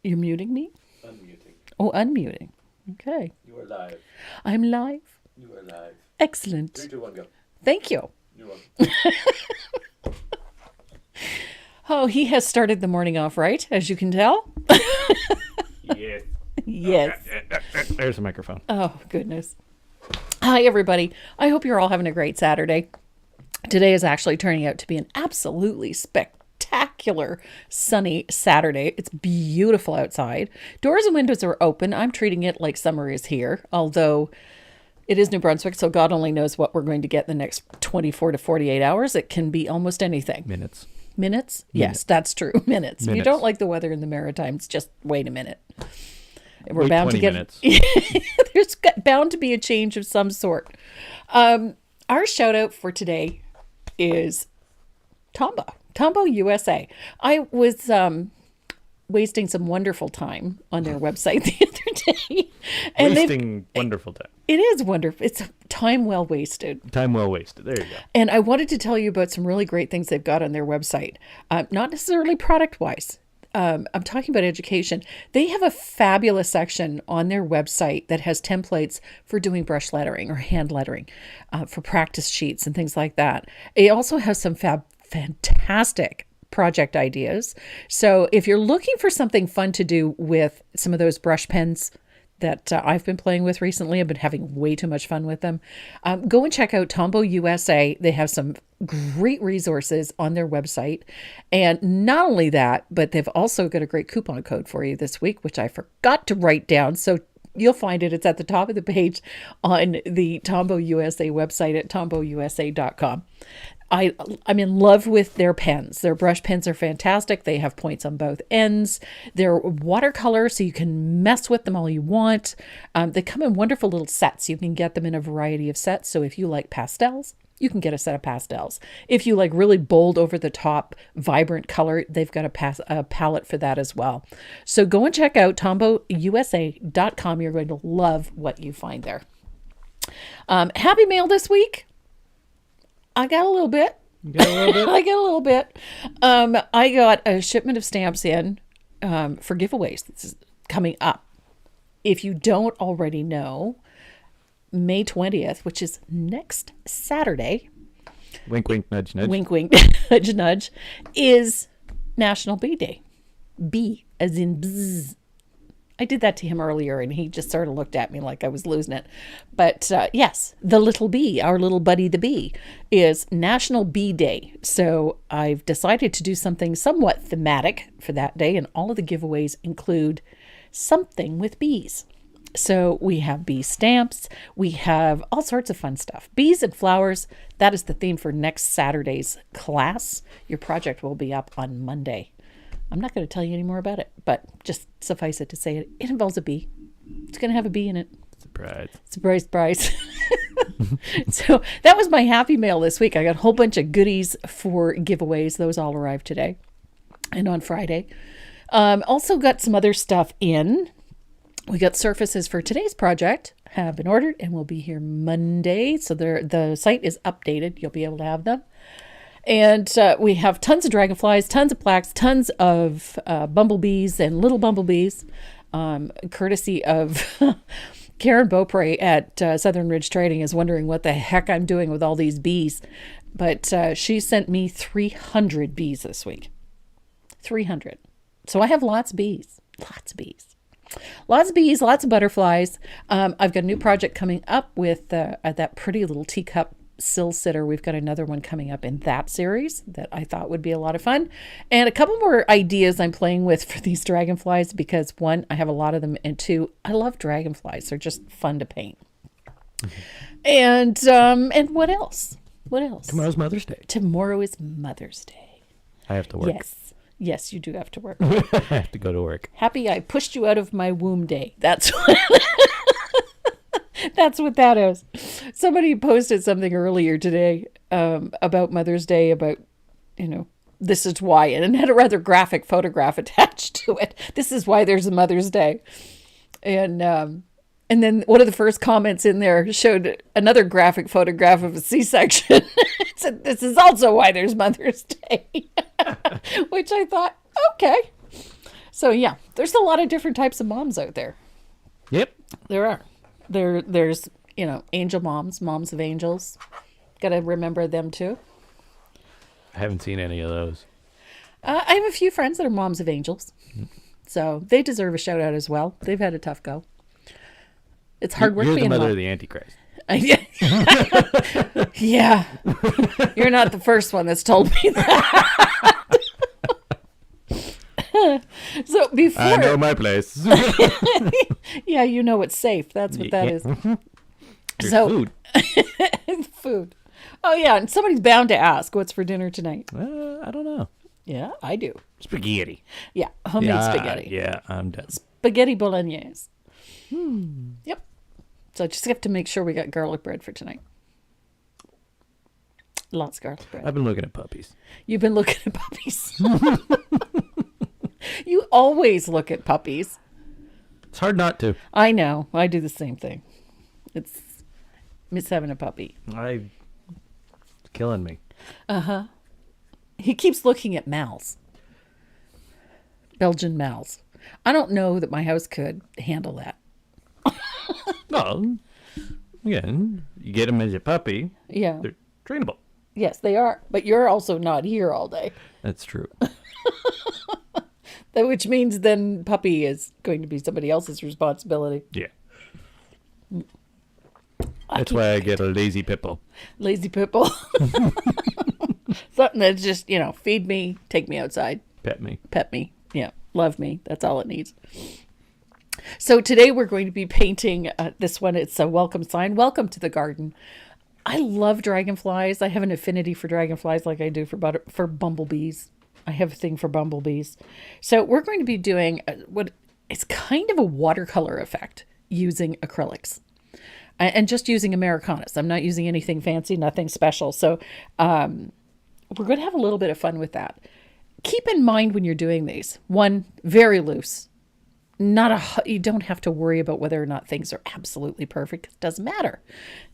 You're muting me? Unmuting. Oh, unmuting. Okay. You are live. I'm live. You are live. Excellent. 3, 2, 1, go. Thank you. You're welcome. Oh, he has started the morning off right, as you can tell. Yes. Yes. There's a microphone. Oh, goodness. Hi, everybody. I hope you're all having a great Saturday. Today is actually turning out to be an absolutely spectacular sunny Saturday. It's beautiful outside. Doors and windows are open. I'm treating it like summer is here, although it is New Brunswick, so God only knows what we're going to get in the next 24 to 48 hours. It can be almost anything. Minutes. Minutes? Yes, that's true. Minutes. If you Minutes. don't like the weather in the Maritimes, just wait a minute. We're Wait bound to 20 get minutes. there's bound to be a change of some sort. Our shout out for today is Tombow USA. I was wasting some wonderful time on their website the other day, and Wasting wonderful time. it is wonderful. It's time well wasted. Time well wasted. There you go. And I wanted to tell you about some really great things they've got on their website. Not necessarily product-wise. I'm talking about education. They have a fabulous section on their website that has templates for doing brush lettering or hand lettering, for practice sheets and things like that. It also has some fantastic project ideas. So if you're looking for something fun to do with some of those brush pens that I've been playing with recently, I've been having way too much fun with them. Go and check out Tombow USA. They have some great resources on their website. And not only that, but they've also got a great coupon code for you this week, which I forgot to write down. So you'll find it. It's at the top of the page on the Tombow USA website at tombowusa.com. I'm in love with their pens. Their brush pens are fantastic. They have points on both ends. They're watercolor, so you can mess with them all you want. They come in wonderful little sets. You can get them in a variety of sets. So if you like pastels, you can get a set of pastels. If you like really bold, over the top, vibrant color, they've got a palette for that as well. So go and check out tombowusa.com. You're going to love what you find there. Happy mail this week. I got a little bit. You got a little bit? I got a little bit. I got a shipment of stamps in for giveaways. This is coming up. If you don't already know, May 20th, which is next Saturday, Wink, wink, nudge, nudge. wink, wink, nudge, nudge, is National Bee Day. Bee, as in bzz. I did that to him earlier, and he just sort of looked at me like I was losing it. But yes, the little bee, our little buddy the bee, is National Bee Day. So I've decided to do something somewhat thematic for that day, and all of the giveaways include something with bees. So we have bee stamps. We have all sorts of fun stuff. Bees and flowers. That is the theme for next Saturday's class. Your project will be up on Monday. I'm not going to tell you any more about it, but just suffice it to say it involves a bee. It's going to have a bee in it. Surprise. Surprise, surprise. So that was my happy mail this week. I got a whole bunch of goodies for giveaways. Those all arrived today and on Friday. Also got some other stuff in. We got surfaces for today's project have been ordered and will be here Monday. So the site is updated. You'll be able to have them. And we have tons of dragonflies, tons of plaques, tons of bumblebees and little bumblebees, courtesy of Karen Beaupre at Southern Ridge Trading is wondering what the heck I'm doing with all these bees. But she sent me 300 bees this week. 300. So I have lots of bees. Lots of bees. Lots of bees, lots of butterflies. I've got a new project coming up with that pretty little teacup sill sitter. We've got another one coming up in that series that I thought would be a lot of fun. And a couple more ideas I'm playing with for these dragonflies because one, I have a lot of them, and two, I love dragonflies. They're just fun to paint. Mm-hmm. And what else? What else? Tomorrow's Mother's Day. Tomorrow is Mother's Day. I have to work. Yes, you do have to work. I have to go to work. Happy I pushed you out of my womb day. That's what that's what that is. Somebody posted something earlier today about Mother's Day, about, this is why, and it had a rather graphic photograph attached to it. This is why there's a Mother's Day. And then one of the first comments in there showed another graphic photograph of a C-section. It said, this is also why there's Mother's Day. Which I thought, okay. So yeah, there's a lot of different types of moms out there. Yep. There are. There's, angel moms, moms of angels. Got to remember them too. I haven't seen any of those. I have a few friends that are moms of angels. So they deserve a shout out as well. They've had a tough go. It's hard work You're being the a mother mom. of the Antichrist. Yeah. You're not the first one that's told me that. So before, I know my place. yeah, you know it's safe. That's what that is. There's So- food. Food. Oh yeah, and somebody's bound to ask, what's for dinner tonight? I don't know. Yeah, I do. Spaghetti. Yeah, homemade spaghetti. Yeah, I'm done. Spaghetti bolognese. Yep. So I just have to make sure we got garlic bread for tonight. Lots of garlic bread. I've been looking at puppies. You've been looking at puppies. You always look at puppies. It's hard not to. I know. I do the same thing. It's miss having a puppy. It's killing me. He keeps looking at Mal's. Belgian Mal's. I don't know that my house could handle that. Well, again, you get them as a puppy. Yeah. They're trainable. Yes, they are. But you're also not here all day. That's true. Which means then puppy is going to be somebody else's responsibility. Yeah. That's why I get a lazy pippo. Lazy pitbull. Something that's just, feed me, take me outside, Pet me. pet me. Yeah, love me. That's all it needs. So today we're going to be painting this one. It's a welcome sign. Welcome to the garden. I love dragonflies. I have an affinity for dragonflies like I do for bumblebees. I have a thing for bumblebees. So we're going to be doing what is kind of a watercolor effect using acrylics. And just using Americanas. I'm not using anything fancy, nothing special. So we're going to have a little bit of fun with that. Keep in mind when you're doing these, one, very loose. You don't have to worry about whether or not things are absolutely perfect. It doesn't matter.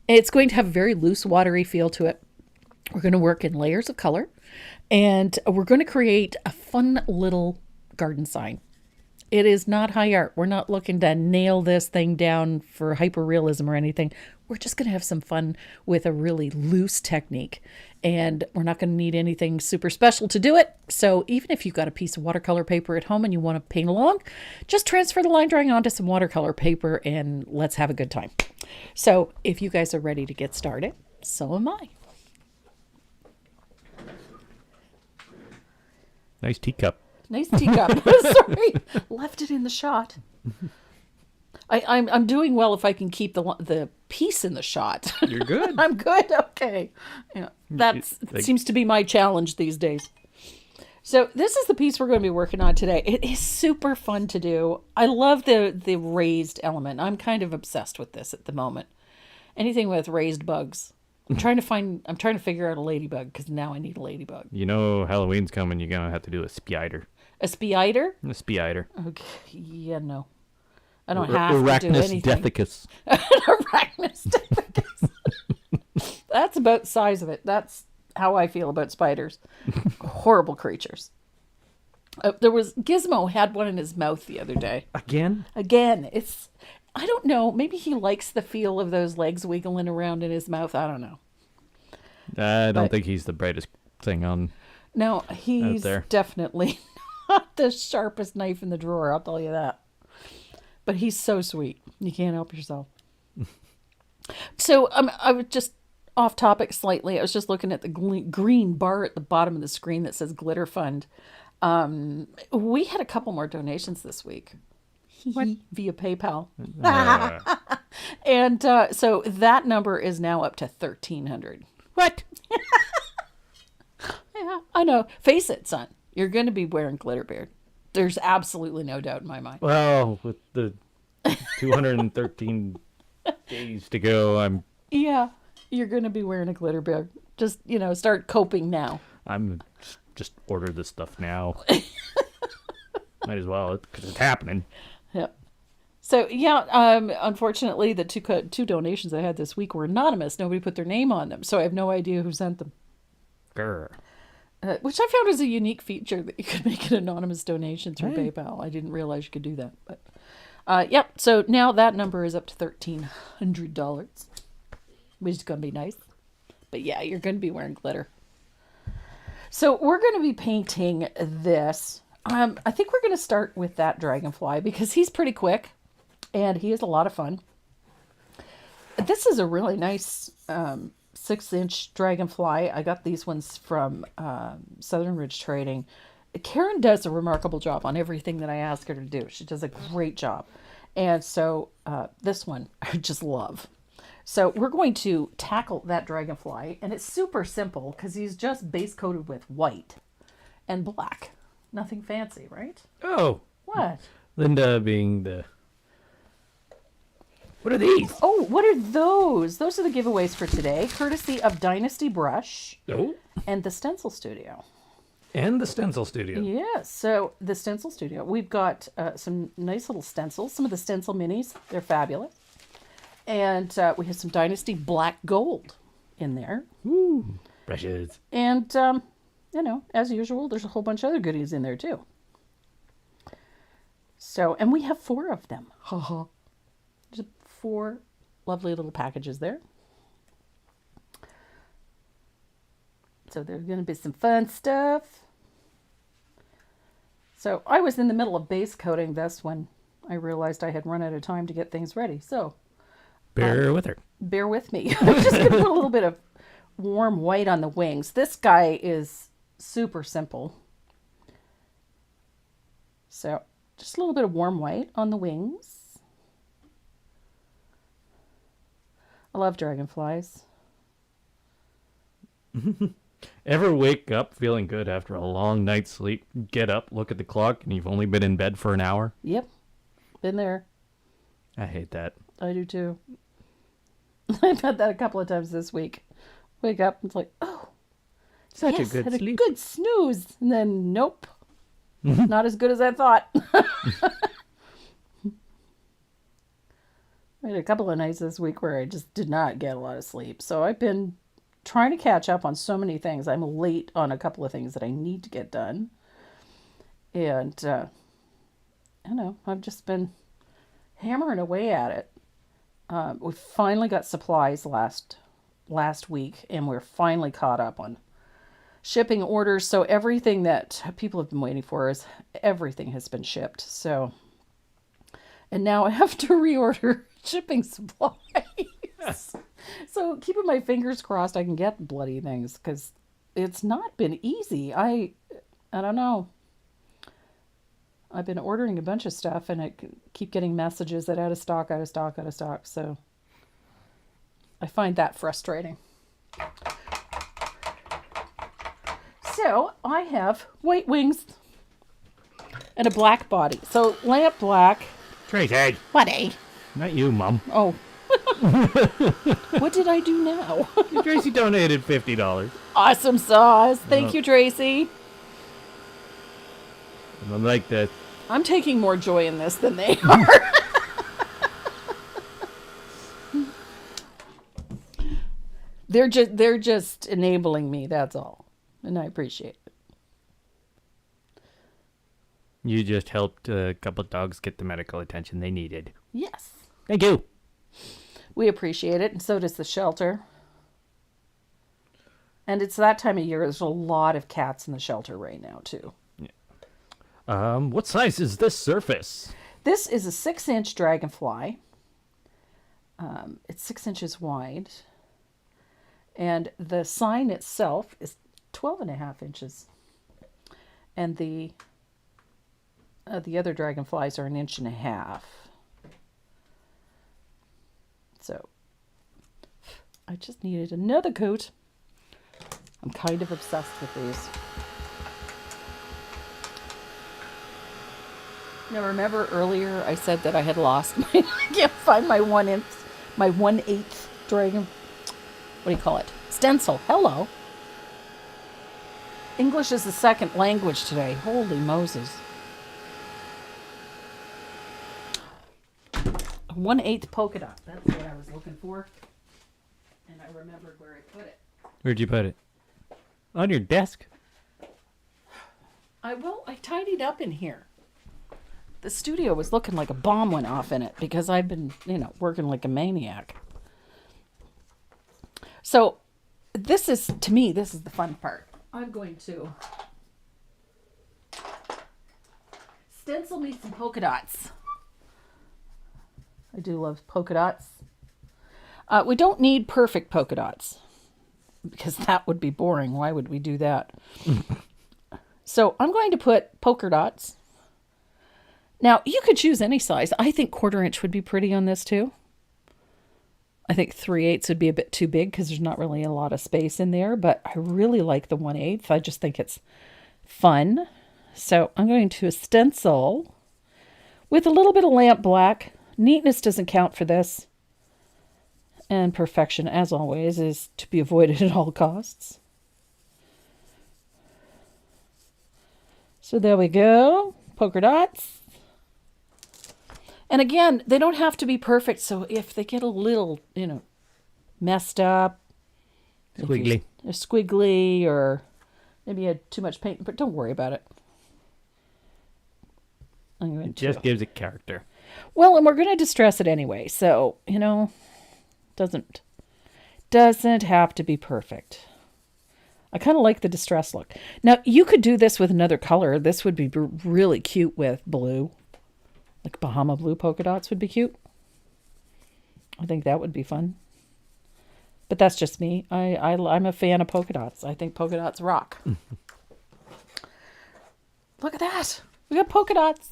It's going to have a very loose, watery feel to it. We're going to work in layers of color. And we're going to create a fun little garden sign. It is not high art. We're not looking to nail this thing down for hyperrealism or anything. We're just going to have some fun with a really loose technique. And we're not going to need anything super special to do it. So even if you've got a piece of watercolor paper at home and you want to paint along, just transfer the line drawing onto some watercolor paper and let's have a good time. So if you guys are ready to get started, so am I. Nice teacup. Nice teacup. Sorry, left it in the shot. I'm doing well if I can keep the piece in the shot. You're good. I'm good. Okay, yeah, seems to be my challenge these days. So this is the piece we're going to be working on today. It is super fun to do. I love the raised element. I'm kind of obsessed with this at the moment. Anything with raised bugs. I'm trying to figure out a ladybug because now I need a ladybug. You know Halloween's coming. You're going to have to do a spider. A spider? A spider. Okay, yeah, no. I don't have to do anything. Dethicus. Arachnus dethicus. That's about the size of it. That's how I feel about spiders. Horrible creatures. Gizmo had one in his mouth the other day. Again, I don't know. Maybe he likes the feel of those legs wiggling around in his mouth. I don't know. I don't think he's the brightest thing on. No, he's there. definitely not the sharpest knife in the drawer. I'll tell you that. But he's so sweet. You can't help yourself. So I was just off topic slightly. I was just looking at the green bar at the bottom of the screen that says Glitter Fund. We had a couple more donations this week. Via PayPal. And so that number is now up to 1,300. What? Yeah, I know. Face it, son. You're going to be wearing glitter beard. There's absolutely no doubt in my mind. Well, with the 213 days to go, Yeah, you're going to be wearing a glitter beard. Just, start coping now. I'm just order this stuff now. Might as well, because it's happening. Yep. So, yeah, unfortunately, the two donations I had this week were anonymous. Nobody put their name on them, so I have no idea who sent them. Grr. which I found was a unique feature that you could make an anonymous donation through Hey. PayPal. I didn't realize you could do that. But yep, so now that number is up to $1,300, which is going to be nice. But yeah, you're going to be wearing glitter. So we're going to be painting this. I think we're going to start with that dragonfly because he's pretty quick and he is a lot of fun. This is a really nice 6-inch dragonfly. I got these ones from Southern Ridge Trading. Karen does a remarkable job on everything that I ask her to do. She does a great job. And so this one I just love. So we're going to tackle that dragonfly, and it's super simple because he's just base coated with white and black. Nothing fancy, right? Oh, What? Linda being the... What are these? Oh, what are those? Those are the giveaways for today, courtesy of Dynasty Brush Oh. and the Stencil Studio. And the Stencil Studio. Yes, so the Stencil Studio. We've got some nice little stencils, some of the stencil minis. They're fabulous. And we have some Dynasty Black Gold in there. Ooh, brushes. And, as usual, there's a whole bunch of other goodies in there too. So, and we have 4 of them. There's 4 lovely little packages there. So there's going to be some fun stuff. So I was in the middle of base coating this when I realized I had run out of time to get things ready. So Bear with her. bear with me. I'm just going to put a little bit of warm white on the wings. This guy is super simple. So just a little bit of warm white on the wings. I love dragonflies. Ever wake up feeling good after a long night's sleep? Get up, look at the clock, and you've only been in bed for an hour? Yep. Been there. I hate that. I do too. I've had that a couple of times this week. Wake up and it's like, oh, Such yes, a good had sleep. a good snooze. And then, nope. Not as good as I thought. I had a couple of nights this week where I just did not get a lot of sleep. So I've been trying to catch up on so many things. I'm late on a couple of things that I need to get done. And, I've just been hammering away at it. We finally got supplies last week, and we're finally caught up on shipping orders. So everything that people have been waiting for everything has been shipped. So, and now I have to reorder shipping supplies. So keeping my fingers crossed I can get bloody things because it's not been easy. I don't know. I've been ordering a bunch of stuff and I keep getting messages that out of stock. So I find that frustrating. So I have white wings and a black body. So lamp black. Tracy. What, eh? Not you, Mom. Oh. What did I do now? Tracy donated $50. Awesome sauce. Thank you, Tracy. I'm like that. I'm taking more joy in this than they are. They're just enabling me, that's all. And I appreciate it. You just helped a couple dogs get the medical attention they needed. Yes. Thank you. We appreciate it, and so does the shelter. And it's that time of year. There's a lot of cats in the shelter right now, too. What size is this surface? This is a 6-inch dragonfly. It's 6 inches wide. And the sign itself is 12.5 inches. And the other dragonflies are 1.5 inches. So I just needed another coat. I'm kind of obsessed with these. Now remember earlier I said that I had lost my, I can't find my 1/8 dragon, what do you call it? Stencil. Hello. English is the second language today. Holy Moses. 1/8 polka dot. That's what I was looking for. And I remembered where I put it. Where'd you put it? On your desk? I tidied up in here. The studio was looking like a bomb went off in it because I've been, working like a maniac. So to me, this is the fun part. I'm going to stencil me some polka dots. I do love polka dots. We don't need perfect polka dots because that would be boring. Why would we do that? So I'm going to put polka dots. Now, you could choose any size. I think 1/4 inch would be pretty on this too. I think 3/8 would be a bit too big because there's not really a lot of space in there, but I really like the 1/8. I just think it's fun. So I'm going to stencil with a little bit of lamp black. Neatness doesn't count for this. And perfection, as always, is to be avoided at all costs. So there we go. Polka dots. And again, they don't have to be perfect. So if they get a little, messed up, squiggly, or maybe you had too much paint, but don't worry about it. It just gives it character. Well, and we're going to distress it anyway. So, doesn't have to be perfect. I kind of like the distress look. Now, you could do this with another color. This would be really cute with blue. Like Bahama blue polka dots would be cute. I think that would be fun. But that's just me. I'm a fan of polka dots. I think polka dots rock. Look at that. We got polka dots.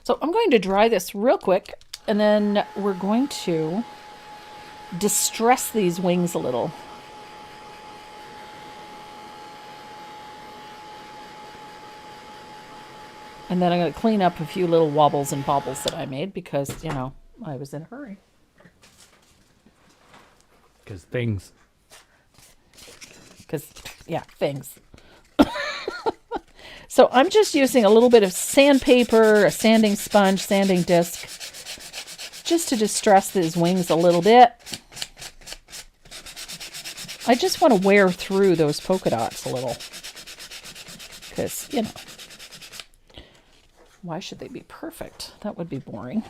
So I'm going to dry this real quick, and then we're going to distress these wings a little. And then I'm going to clean up a few little wobbles and bobbles that I made because, I was in a hurry. Because things. Things. So I'm just using a little bit of sandpaper, a sanding sponge, sanding disc, just to distress these wings a little bit. I just want to wear through those polka dots a little. Because, why should they be perfect? That would be boring.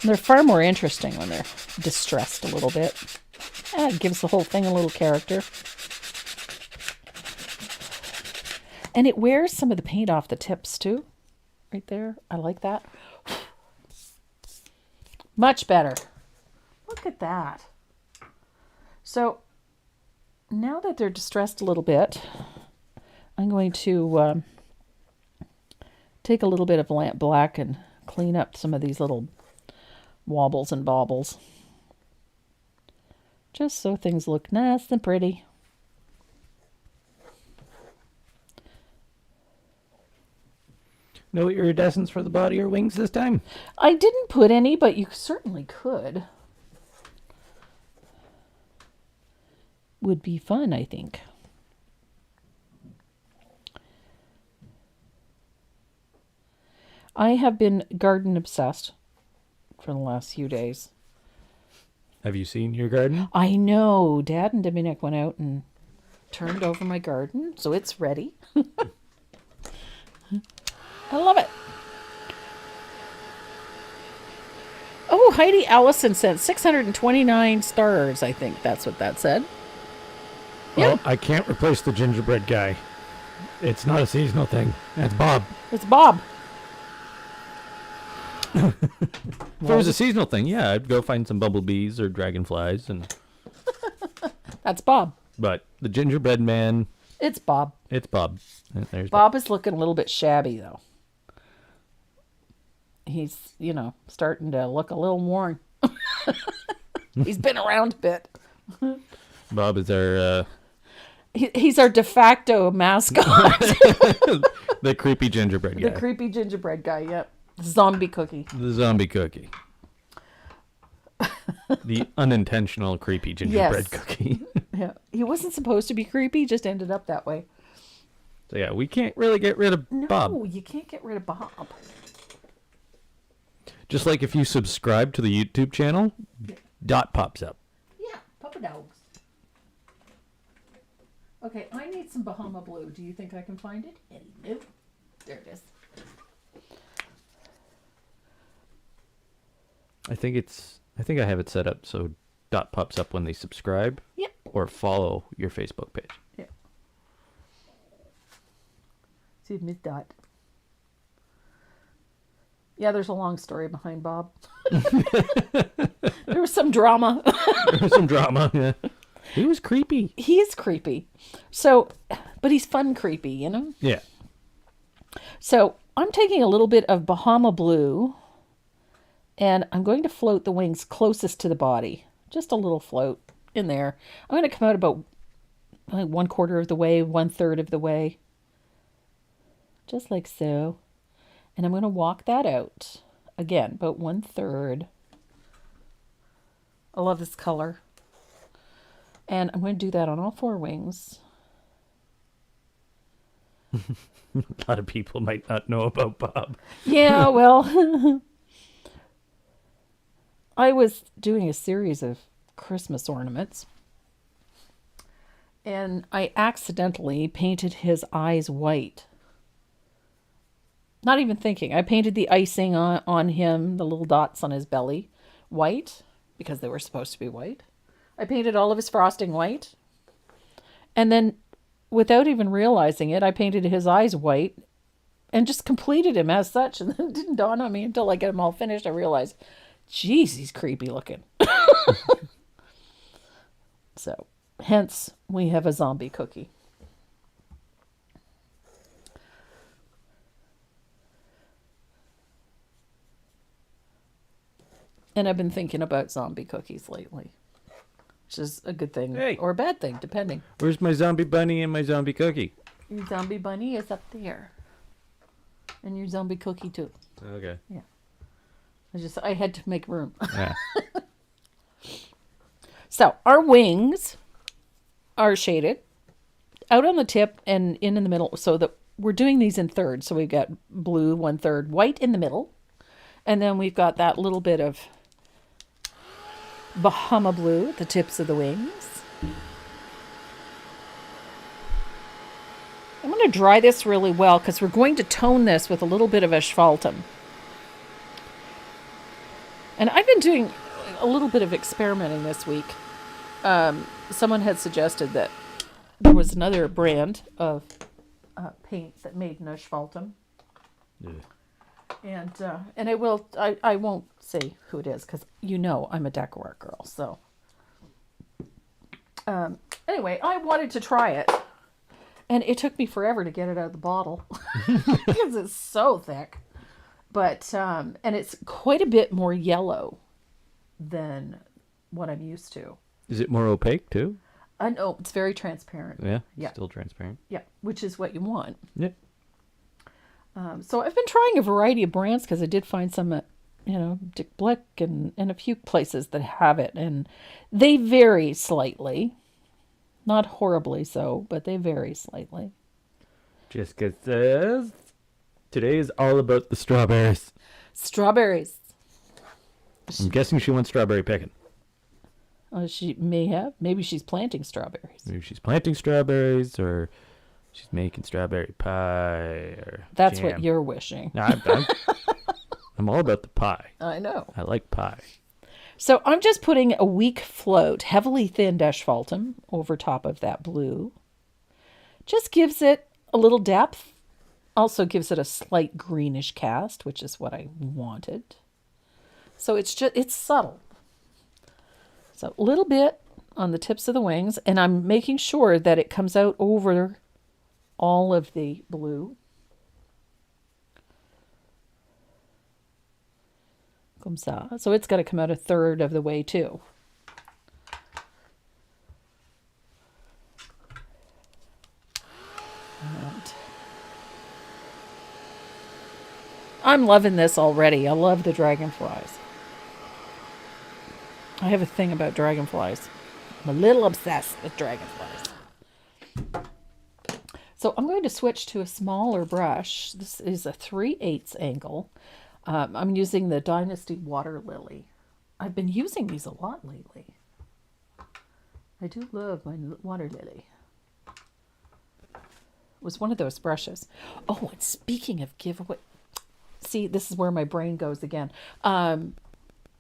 They're far more interesting when they're distressed a little bit. It gives the whole thing a little character. And it wears some of the paint off the tips too. Right there. I like that. Much better. Look at that. So now that they're distressed a little bit, I'm going to take a little bit of lamp black and clean up some of these little wobbles and bobbles. Just so things look nice and pretty. No iridescence for the body or wings this time? I didn't put any, but you certainly could. Would be fun, I think. I have been garden obsessed for the last few days. Have you seen your garden? I know. Dad and Dominic went out and turned over my garden, so it's ready. I love it. Oh, Heidi Allison sent 629 stars, I think that's what that said. Well, I can't replace the gingerbread guy. It's not a seasonal thing. That's Bob. It's Bob. If it was a seasonal thing, yeah, I'd go find some bumblebees or dragonflies, and. That's Bob. But the gingerbread man. It's Bob. It's Bob. There's Bob is looking a little bit shabby, though. He's, starting to look a little worn. He's been around a bit. Bob is our. He's our de facto mascot. The creepy gingerbread guy. The creepy gingerbread guy, yep. Zombie cookie. The zombie cookie. The unintentional creepy gingerbread cookie. Yeah, he wasn't supposed to be creepy, just ended up that way. So yeah, we can't really get rid of Bob. No, you can't get rid of Bob. Just like if you subscribe to the YouTube channel, dot pops up. Yeah, Papa Dogs. Okay, I need some Bahama blue. Do you think I can find it? Hello. There it is. I think I have it set up so dot pops up when they subscribe. Yep. Or follow your Facebook page. Yeah. See, Miss Dot. Yeah, there's a long story behind Bob. There was some drama. There was some drama. Yeah. He was creepy. He is creepy. So, but he's fun creepy, you know? Yeah. So I'm taking a little bit of Bahama blue and I'm going to float the wings closest to the body. Just a little float in there. I'm going to come out about like 1/4 of the way, 1/3 of the way. Just like so. And I'm going to walk that out. Again, about 1/3. I love this color. And I'm going to do that on all 4 wings. A lot of people might not know about Bob. Yeah, well, I was doing a series of Christmas ornaments. And I accidentally painted his eyes white. Not even thinking. I painted the icing on him, the little dots on his belly, white, because they were supposed to be white. I painted all of his frosting white. And then, without even realizing it, I painted his eyes white and just completed him as such. And then it didn't dawn on me until I get him all finished. I realized, geez, he's creepy looking. So, hence, we have a zombie cookie. And I've been thinking about zombie cookies lately, which is a good thing or a bad thing, depending. Where's my zombie bunny and my zombie cookie? Your zombie bunny is up there. And your zombie cookie, too. Okay. Yeah. I had to make room. Yeah. So, our wings are shaded out on the tip and in the middle, so that we're doing these in thirds. So, we've got blue 1/3, white in the middle, and then we've got that little bit of Bahama blue at the tips of the wings. I'm going to dry this really well because we're going to tone this with a little bit of asphaltum. And I've been doing a little bit of experimenting this week. Someone had suggested that there was another brand of paint that made an asphaltum. Yeah. And I won't say who it is because you know I'm a decor girl. So anyway, I wanted to try it, and it took me forever to get it out of the bottle because it's so thick. But and it's quite a bit more yellow than what I'm used to. Is it more opaque too? No, it's very transparent. Yeah. Yeah. Still transparent. Yeah, which is what you want. Yeah. So I've been trying a variety of brands because I did find some at, Dick Blick and a few places that have it. And they vary slightly. Not horribly so, but they vary slightly. Jessica says, today is all about the strawberries. Strawberries. I'm guessing she wants strawberry picking. She may have. Maybe she's planting strawberries. Maybe she's planting strawberries or she's making strawberry pie or That's jam. what you're wishing. No, I'm all about the pie. I know. I like pie. So I'm just putting a weak float, heavily thinned asphaltum over top of that blue. Just gives it a little depth. Also gives it a slight greenish cast, which is what I wanted. So it's subtle. So a little bit on the tips of the wings, and I'm making sure that it comes out over all of the blue. Comme ça. So it's got to come out 1/3 of the way too. And I'm loving this already. I love the dragonflies. I have a thing about dragonflies. I'm a little obsessed with dragonflies. So I'm going to switch to a smaller brush. This is a 3/8 angle. I'm using the Dynasty Water Lily. I've been using these a lot lately. I do love my water lily. was one of those brushes. Oh, and speaking of giveaway, see, this is where my brain goes again.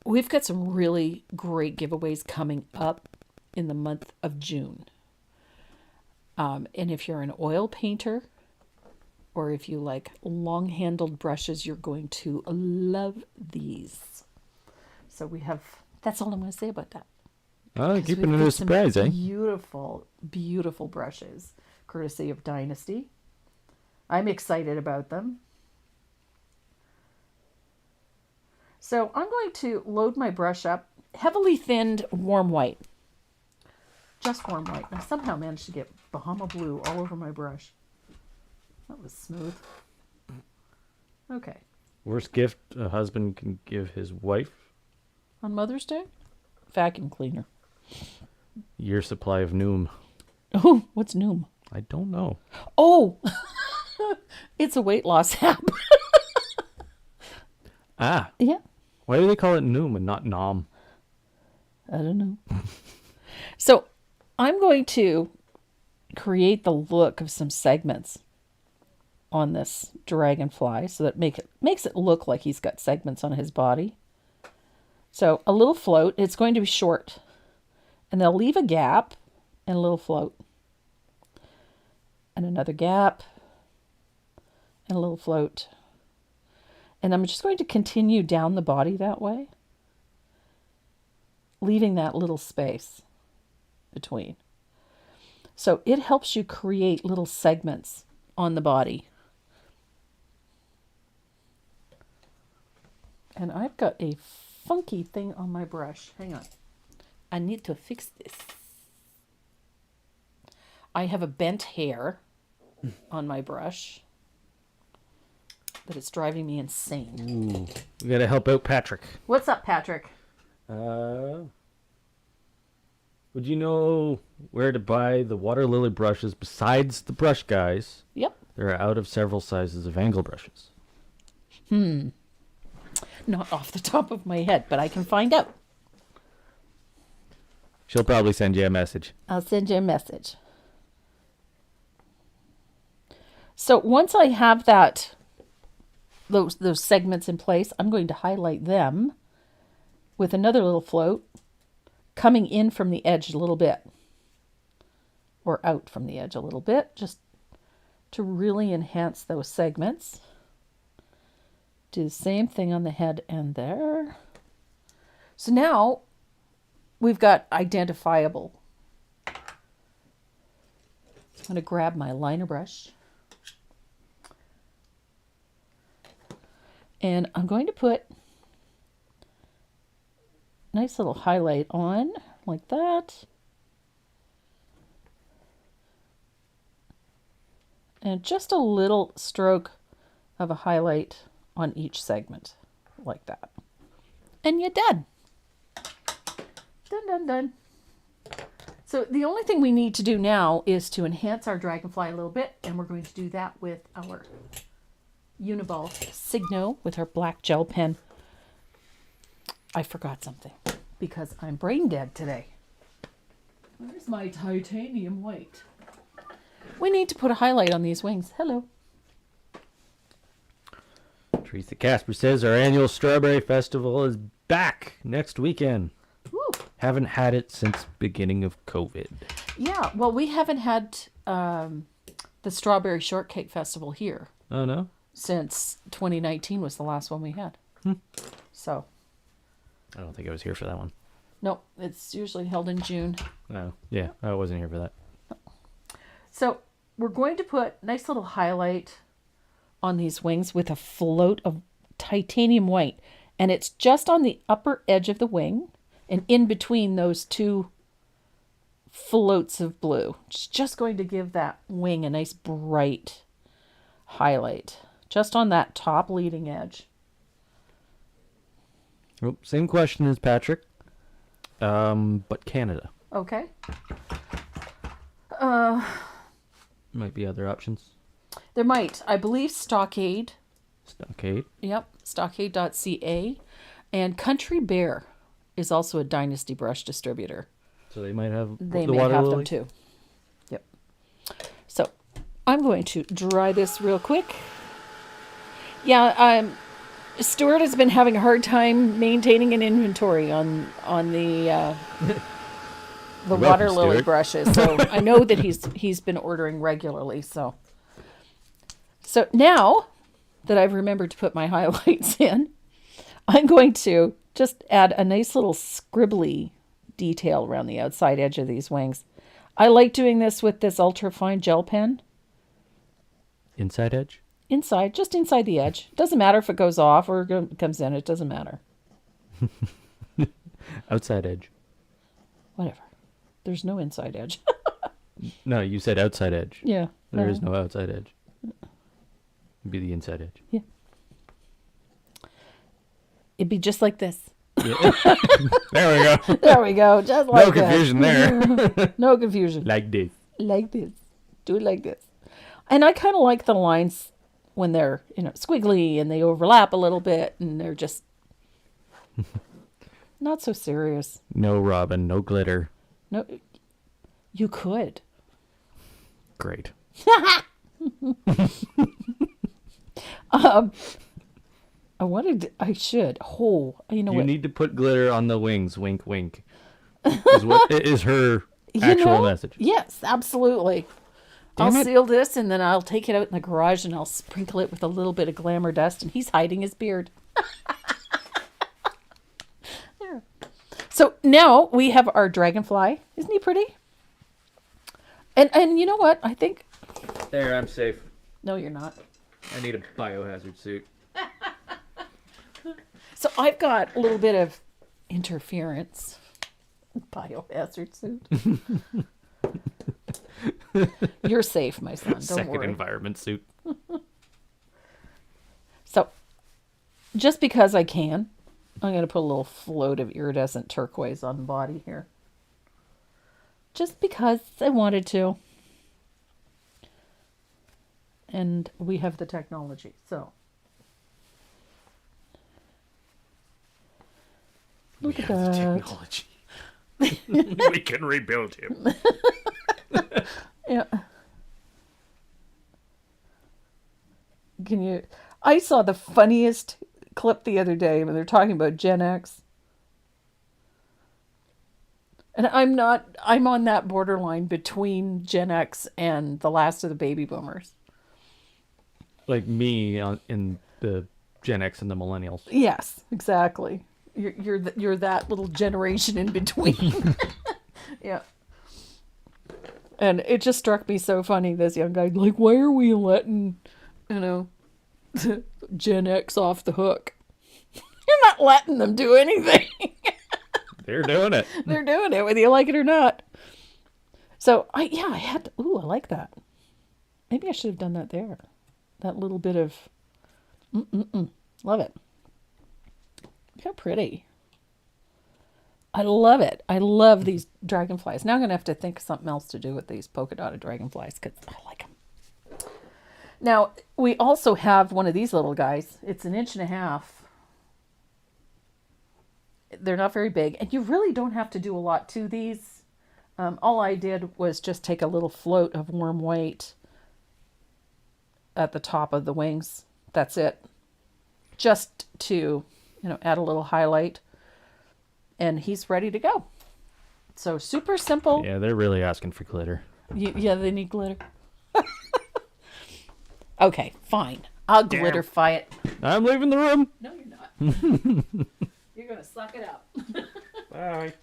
We've got some really great giveaways coming up in the month of June. And if you're an oil painter, or if you like long-handled brushes, you're going to love these. So we have, that's all I'm going to say about that. Oh, 'Cause keeping we've it a got some surprise, eh? Beautiful, beautiful brushes, courtesy of Dynasty. I'm excited about them. So I'm going to load my brush up, heavily thinned warm white. Just warm white. I somehow managed to get Bahama Blue all over my brush. That was smooth. Okay. Worst gift a husband can give his wife? On Mother's Day? Vacuum cleaner. Year supply of Noom. Oh, what's Noom? I don't know. Oh, it's a weight loss app. Ah, Yeah, why do they call it Noom and not Nom? I don't know. So I'm going to create the look of some segments on this dragonfly so that makes it look like he's got segments on his body. So a little float. It's going to be short. And they'll leave a gap and a little float. And another gap and a little float. And I'm just going to continue down the body that way, leaving that little space between. So it helps you create little segments on the body. And I've got a funky thing on my brush. Hang on. I need to fix this. I have a bent hair on my brush that is driving me insane. Ooh, we gotta help out Patrick. What's up, Patrick? Would you know where to buy the water lily brushes besides the brush guys? Yep. They're out of several sizes of angle brushes. Not off the top of my head, but I can find out. She'll probably send you a message. I'll send you a message. So once I have those segments in place, I'm going to highlight them with another little float coming in from the edge a little bit, or out from the edge a little bit, just to really enhance those segments. Do the same thing on the head and there. So now we've got identifiable. I'm going to grab my liner brush. And I'm going to put a nice little highlight on, like that. And just a little stroke of a highlight on each segment, like that. And you're done. Done, done, done. So the only thing we need to do now is to enhance our dragonfly a little bit, and we're going to do that with our Uniball Signo with our black gel pen. I forgot something because I'm brain dead today. Where's my titanium white? We need to put a highlight on these wings. Hello. Tracy Casper says our annual Strawberry Festival is back next weekend. Woo. Haven't had it since beginning of COVID. Yeah, well, we haven't had the Strawberry Shortcake Festival here Oh, no? since 2019 was the last one we had. So, I don't think I was here for that one. no, it's usually held in June. No. Yeah, I wasn't here for that. So we're going to put nice little highlight on these wings with a float of titanium white. And it's just on the upper edge of the wing and in between those two floats of blue. It's just going to give that wing a nice bright highlight. Just on that top leading edge. Oh, same question as Patrick, but Canada. Okay. Might be other options. There might. I believe Stockade. Stockade. Yep. Stockade.ca. And Country Bear is also a Dynasty brush distributor. So they might have They the may water have lily? them too. Yep. So I'm going to dry this real quick. Yeah, Stuart has been having a hard time maintaining an inventory on the You're water welcome, lily Stuart. brushes. So I know that he's been ordering regularly. So now that I've remembered to put my highlights in, I'm going to just add a nice little scribbly detail around the outside edge of these wings. I like doing this with this ultra fine gel pen. Inside edge? Inside, just inside the edge. Doesn't matter if it goes off or comes in. It doesn't matter. Outside edge. Whatever. There's no inside edge. No, you said outside edge. Yeah. There is no outside edge. It'd be the inside edge. Yeah. It'd be just like this. Yeah. There we go. There we go. Just like No confusion there. No confusion. Like this. Like this. Do it like this. And I kind of like the lines when they're, squiggly and they overlap a little bit and they're just not so serious. No Robin, no glitter. No, you could. Great. I should. Oh, you know You what? need to put glitter on the wings. Wink, wink. Is her actual message. Yes, absolutely. Damn I'll it. seal this and then I'll take it out in the garage and I'll sprinkle it with a little bit of glamour dust and he's hiding his beard. There. So now we have our dragonfly. Isn't he pretty? And you know what? I think... There, I'm safe. No, you're not. I need a biohazard suit. So I've got a little bit of interference. Biohazard suit. You're safe, my son. Don't Second worry. environment suit. So, just because I can, I'm going to put a little float of iridescent turquoise on the body here. Just because I wanted to. And we have the technology, so. Look at that. Technology. We can rebuild him. Yeah. I saw the funniest clip the other day when they're talking about Gen X. And I'm on that borderline between Gen X and the last of the baby boomers. Like me in the Gen X and the millennials. Yes, exactly. You're that little generation in between. Yeah. And it just struck me so funny, this young guy, like, why are we letting, Gen X off the hook? You're not letting them do anything. They're doing it. They're doing it, whether you like it or not. So, I had to, I like that. Maybe I should have done that there. That little bit of, love it. Look how pretty. I love it. I love these dragonflies. Now I'm going to have to think of something else to do with these polka dotted dragonflies because I like them. Now, we also have one of these little guys. It's 1.5 inches. They're not very big. And you really don't have to do a lot to these. All I did was just take a little float of warm white at the top of the wings. That's it. Just to, add a little highlight. And he's ready to go. So super simple. Yeah, they're really asking for glitter. Yeah, they need glitter. Okay, fine. I'll glitterify it. I'm leaving the room. No, you're not. You're going to suck it up. Bye.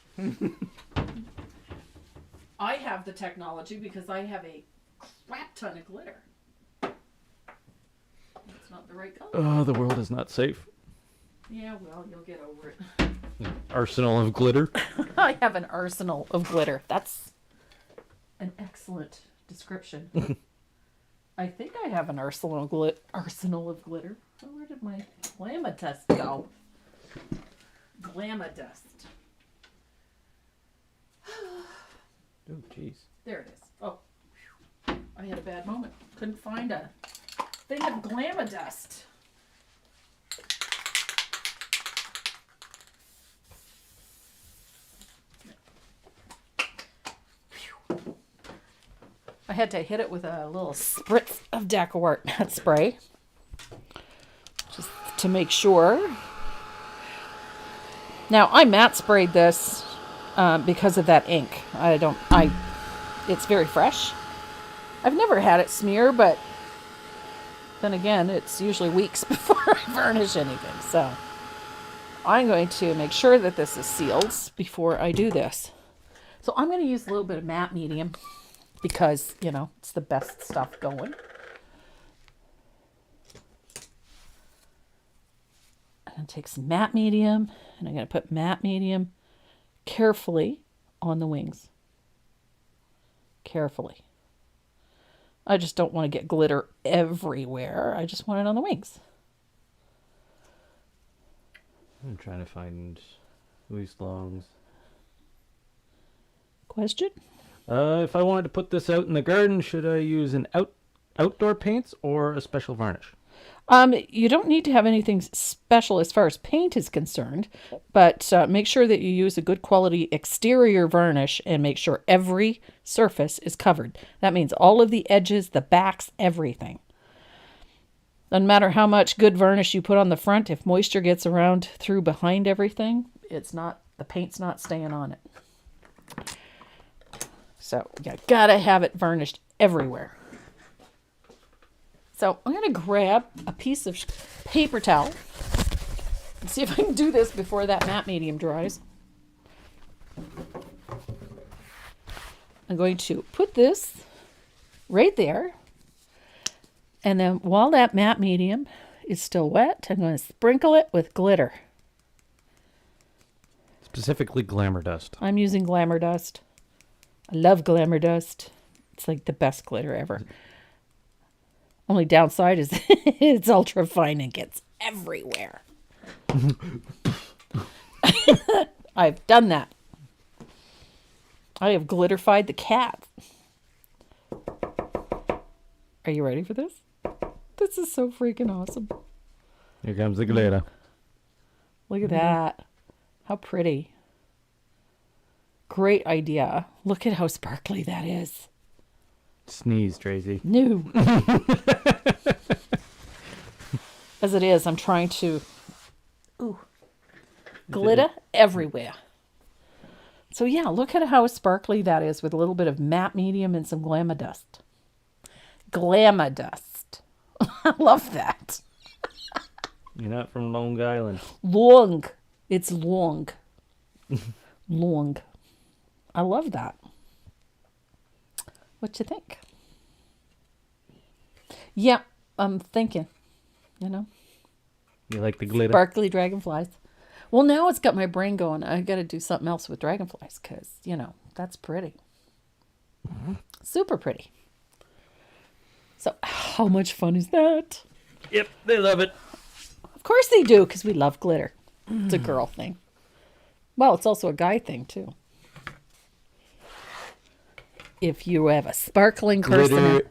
I have the technology because I have a crap ton of glitter. It's not the right color. Oh, the world is not safe. Yeah, well, you'll get over it. Arsenal of glitter. I have an arsenal of glitter. That's an excellent description. I think I have an arsenal of glitter. Oh, where did my glamadust go? Glamadust. Oh, jeez. There it is. Oh, I had a bad moment. Couldn't find a thing of glamadust. I had to hit it with a little spritz of Decawart matte spray. Just to make sure. Now, I matte sprayed this because of that ink. It's very fresh. I've never had it smear, but then again, it's usually weeks before I varnish anything. So I'm going to make sure that this is sealed before I do this. So I'm going to use a little bit of matte medium because, you know, it's the best stuff going. I'm going to take some matte medium and I'm going to put matte medium carefully on the wings. Carefully. I just don't want to get glitter everywhere. I just want it on the wings. I'm trying to find loose longs. Question? If I wanted to put this out in the garden, should I use an outdoor paints or a special varnish? You don't need to have anything special as far as paint is concerned, but make sure that you use a good quality exterior varnish and make sure every surface is covered. That means all of the edges, the backs, everything. Doesn't matter how much good varnish you put on the front, if moisture gets around through behind everything, the paint's not staying on it. So you gotta have it varnished everywhere. So I'm going to grab a piece of paper towel and see if I can do this before that matte medium dries. I'm going to put this right there. And then while that matte medium is still wet, I'm going to sprinkle it with glitter. Specifically glamour dust. I'm using glamour dust. I love glamour dust. It's like the best glitter ever. Only downside is it's ultra fine and gets everywhere. I've done that. I have glitterified the cat. Are you ready for this? This is so freaking awesome. Here comes the glitter. Look at that. How pretty. Great idea. Look at how sparkly that is. Sneeze, Tracy. No. As it is, I'm trying to glitter everywhere. So yeah, look at how sparkly that is with a little bit of matte medium and some glamour dust. Glamour dust. I love that. You're not from Long Island. Long. It's long. Long. I love that. What you think? Yeah, I'm thinking, you know. You like the glitter? Sparkly dragonflies. Well, now it's got my brain going. I got to do something else with dragonflies because, you know, that's pretty. Mm-hmm. Super pretty. So how much fun is that? Yep, they love it. Of course they do because we love glitter. It's a girl thing. Well, it's also a guy thing, too. If you have a sparkling person. Glitter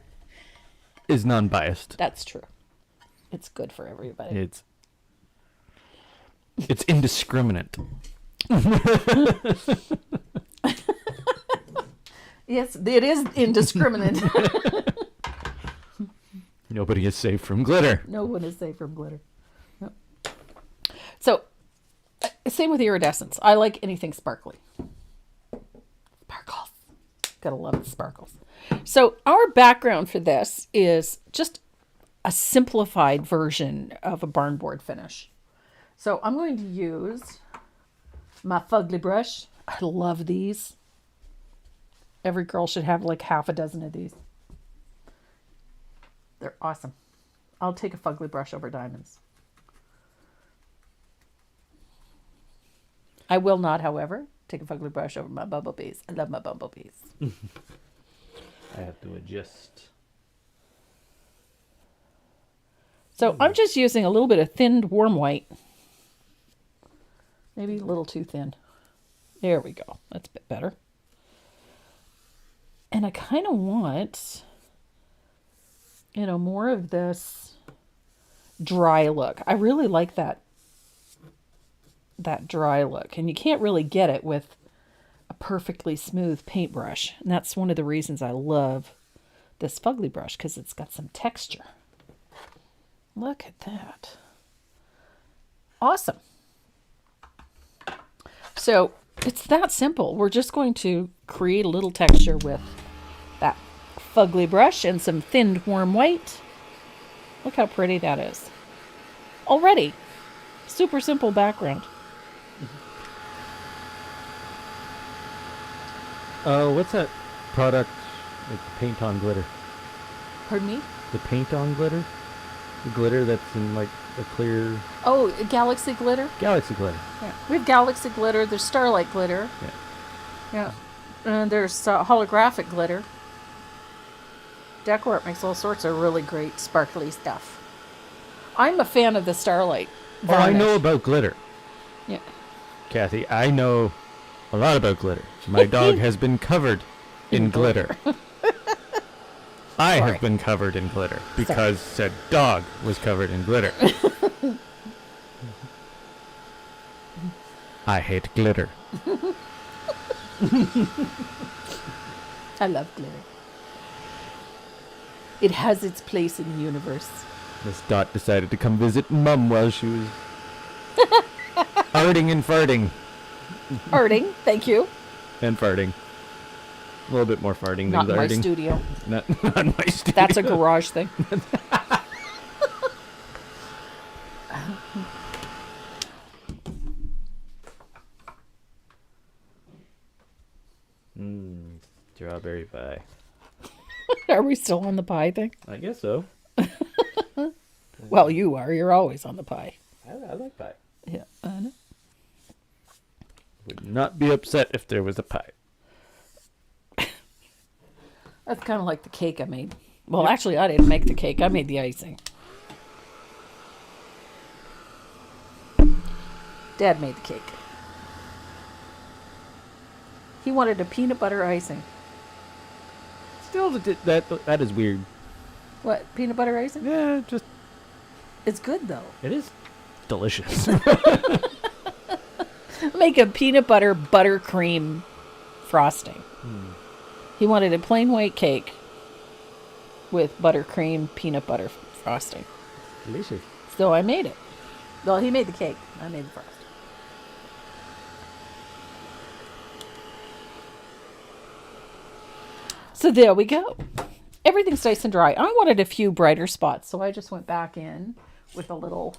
is non-biased. That's true. It's good for everybody. It's indiscriminate. Yes, it is indiscriminate. Nobody is safe from glitter. No one is safe from glitter. No. So, same with iridescence. I like anything sparkly. Sparkles. Gotta love the sparkles. So our background for this is just a simplified version of a barn board finish. So I'm going to use my fugly brush. I love these. Every girl should have like half a dozen of these. They're awesome. I'll take a fugly brush over diamonds. I will not, however, take a fugly brush over my bumblebees. I love my bumblebees. I have to adjust. So I'm just using a little bit of thinned warm white. Maybe a little too thin. There we go. That's a bit better. And I kind of want, you know, more of this dry look. I really like that dry look. And you can't really get it with a perfectly smooth paintbrush. And that's one of the reasons I love this fugly brush because it's got some texture. Look at that. Awesome. So it's that simple. We're just going to create a little texture with that fugly brush and some thinned warm white. Look how pretty that is. Already. Super simple background. What's that product? Like paint on glitter. Pardon me? The paint on glitter? The glitter that's in like a clear Oh, Galaxy glitter? galaxy glitter. Yeah. We have Galaxy glitter. There's Starlight glitter. Yeah. Yeah. And there's holographic glitter. Decor makes all sorts of really great sparkly stuff. I'm a fan of the Starlight Oh, I varnish. know about glitter, Yeah. Kathy. I know a lot about glitter. My dog has been covered in glitter. I Sorry. have been covered in glitter because said dog was covered in glitter. I hate glitter. I love glitter. It has its place in the universe. Miss Dot decided to come visit Mum while she was farting and farting Arting, thank you. and farting. A little bit more farting Not than in my farting. studio. Not my studio. That's a garage thing. Strawberry pie. Are we still on the pie thing? I guess so. Well, you are. You're always on the pie. I like pie. Yeah, I know. Would not be upset if there was a pie. That's kind of like the cake I made. Well, actually, I didn't make the cake. I made the icing. Dad made the cake. He wanted a peanut butter icing. Still, that is weird. What? Peanut butter icing? Yeah, just It's good, though. it is delicious. Make a peanut butter buttercream frosting. He wanted a plain white cake with buttercream peanut butter frosting. Delicious. So I made it. Well, he made the cake. I made the frosting. So there we go. Everything's nice and dry. I wanted a few brighter spots, so I just went back in with a little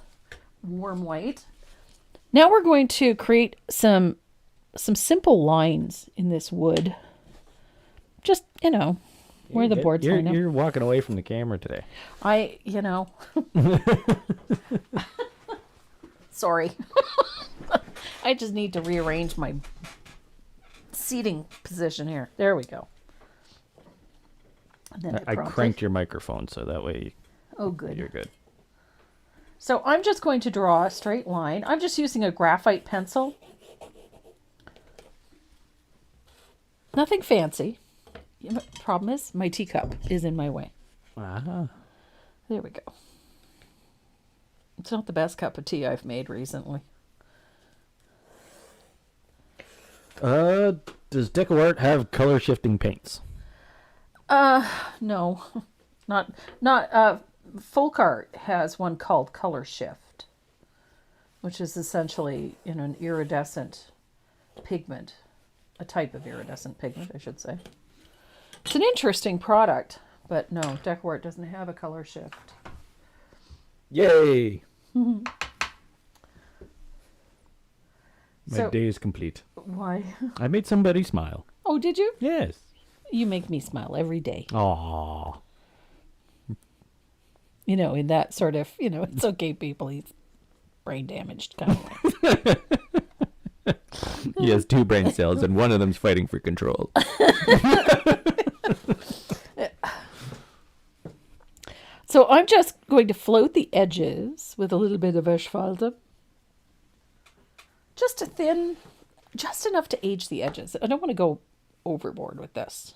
warm white. Now we're going to create some simple lines in this wood. Just, where the boards line up. You're walking away from the camera today. Sorry. I just need to rearrange my seating position here. There we go. And then I prompted. cranked your microphone so that way Oh, good. you're good. So I'm just going to draw a straight line. I'm just using a graphite pencil. Nothing fancy. Problem is, my teacup is in my way. Ah. There we go. It's not the best cup of tea I've made recently. Does DecoArt have color shifting paints? No. Not Folk Art has one called Color Shift, which is essentially an iridescent pigment, a type of iridescent pigment, I should say. It's an interesting product, but no, DecoArt doesn't have a color shift. Yay! My So- day is complete. Why? I made somebody smile. Oh, did you? Yes. You make me smile every day. Aww. In that sort of, it's okay, people. He's brain damaged kind of way. He has 2 brain cells and one of them's fighting for control. So I'm just going to float the edges with a little bit of Ashfalda. Just a thin, just enough to age the edges. I don't want to go overboard with this.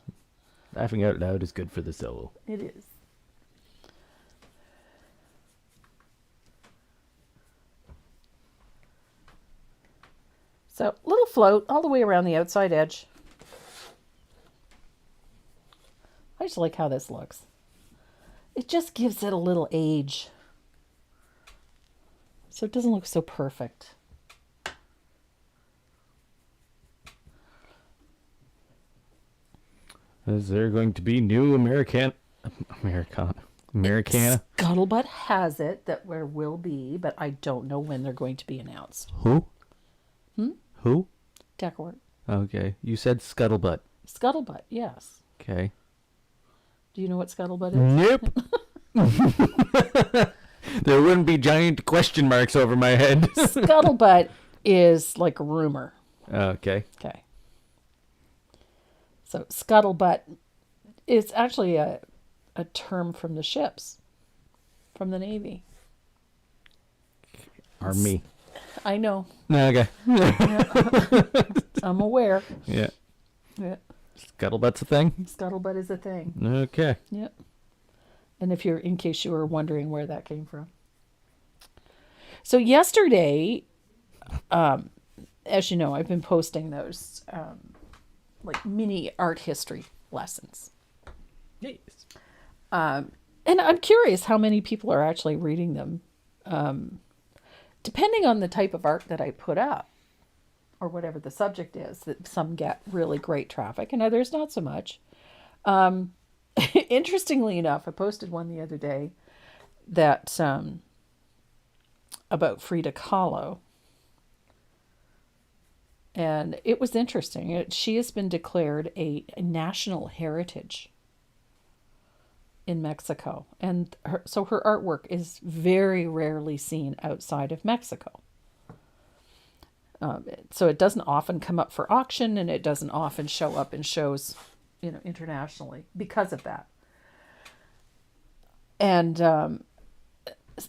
Laughing out loud is good for the soul. It is. So, little float all the way around the outside edge. I I just like how this looks. It just gives it a little age. So it doesn't look so perfect. Is there going to be new Americana? Scuttlebutt has it that there will be, but I don't know when they're going to be announced. Who? Who? Decor. Okay. You said scuttlebutt. Scuttlebutt, yes. Okay. Do you know what scuttlebutt is? Nope. There wouldn't be giant question marks over my head. Scuttlebutt is like a rumor. Okay. Okay. So scuttlebutt is actually a term from the ships, from the Navy. Army. I know. Okay. I'm aware. Yeah. Yeah. Scuttlebutt's a thing? Scuttlebutt is a thing. Okay. Yep. And in case you were wondering where that came from. So yesterday, as you know, I've been posting those like mini art history lessons. Yes. And I'm curious how many people are actually reading them. Depending on the type of art that I put up, or whatever the subject is, that some get really great traffic and others not so much. Interestingly enough, I posted one the other day that about Frida Kahlo. And it was interesting. She has been declared a national heritage in Mexico. And so her artwork is very rarely seen outside of Mexico. So it doesn't often come up for auction, and it doesn't often show up in shows, internationally because of that. And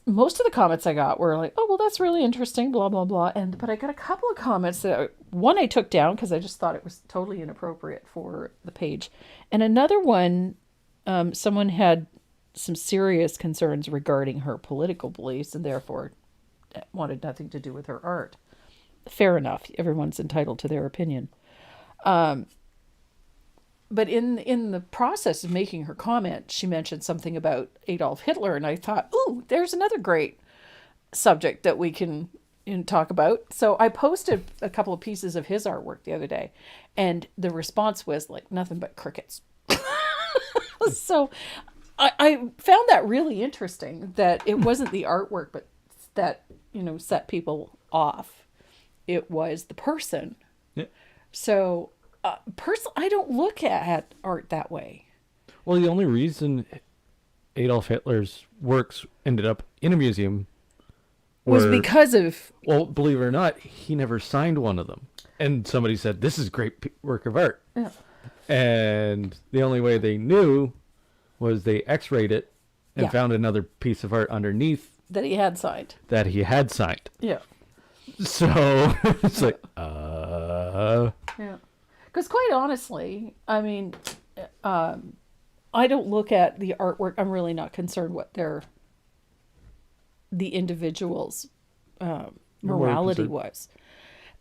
most of the comments I got were like, "Oh, well, that's really interesting," blah blah blah. But I got a couple of comments that one I took down because I just thought it was totally inappropriate for the page, and another one, someone had some serious concerns regarding her political beliefs and therefore wanted nothing to do with her art. Fair enough. Everyone's entitled to their opinion. But in the process of making her comment, she mentioned something about Adolf Hitler, and I thought, ooh, there's another great subject that we can talk about. So I posted a couple of pieces of his artwork the other day, and the response was like nothing but crickets. So I found that really interesting, that it wasn't the artwork, but that, set people off. It was the person. Yeah. So, personally, I don't look at art that way. Well, the only reason Adolf Hitler's works ended up in a museum Was because of... Well, believe it or not, he never signed one of them. And somebody said, this is great work of art. Yeah. And the only way they knew was they x-rayed it and found another piece of art underneath that he had signed. That he had signed. Yeah. So it's like, Yeah. Because quite honestly, I mean, I don't look at the artwork. I'm really not concerned what the individual's morality was.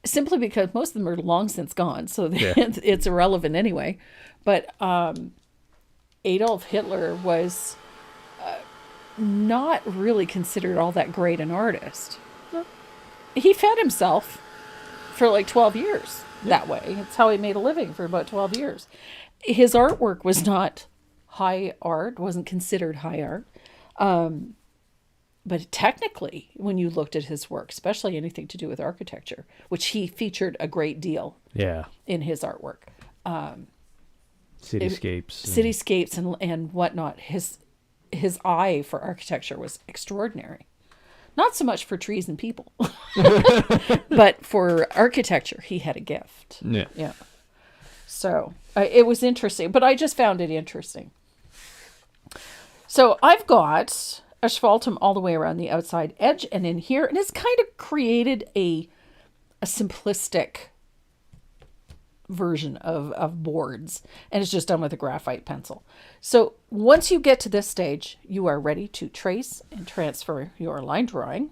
Simply because most of them are long since gone, so it's irrelevant anyway. But Adolf Hitler was not really considered all that great an artist. He fed himself for like 12 years that way. It's how he made a living for about 12 years. His artwork was not high art, wasn't considered high art. But technically, when you looked at his work, especially anything to do with architecture, which he featured a great deal in his artwork. Cityscapes and whatnot. His eye for architecture was extraordinary. Not so much for trees and people, but for architecture, he had a gift. Yeah. So it was interesting, but I just found it interesting. So I've got asphaltum all the way around the outside edge and in here, and it's kind of created a simplistic version of boards, and it's just done with a graphite pencil. So once you get to this stage, you are ready to trace and transfer your line drawing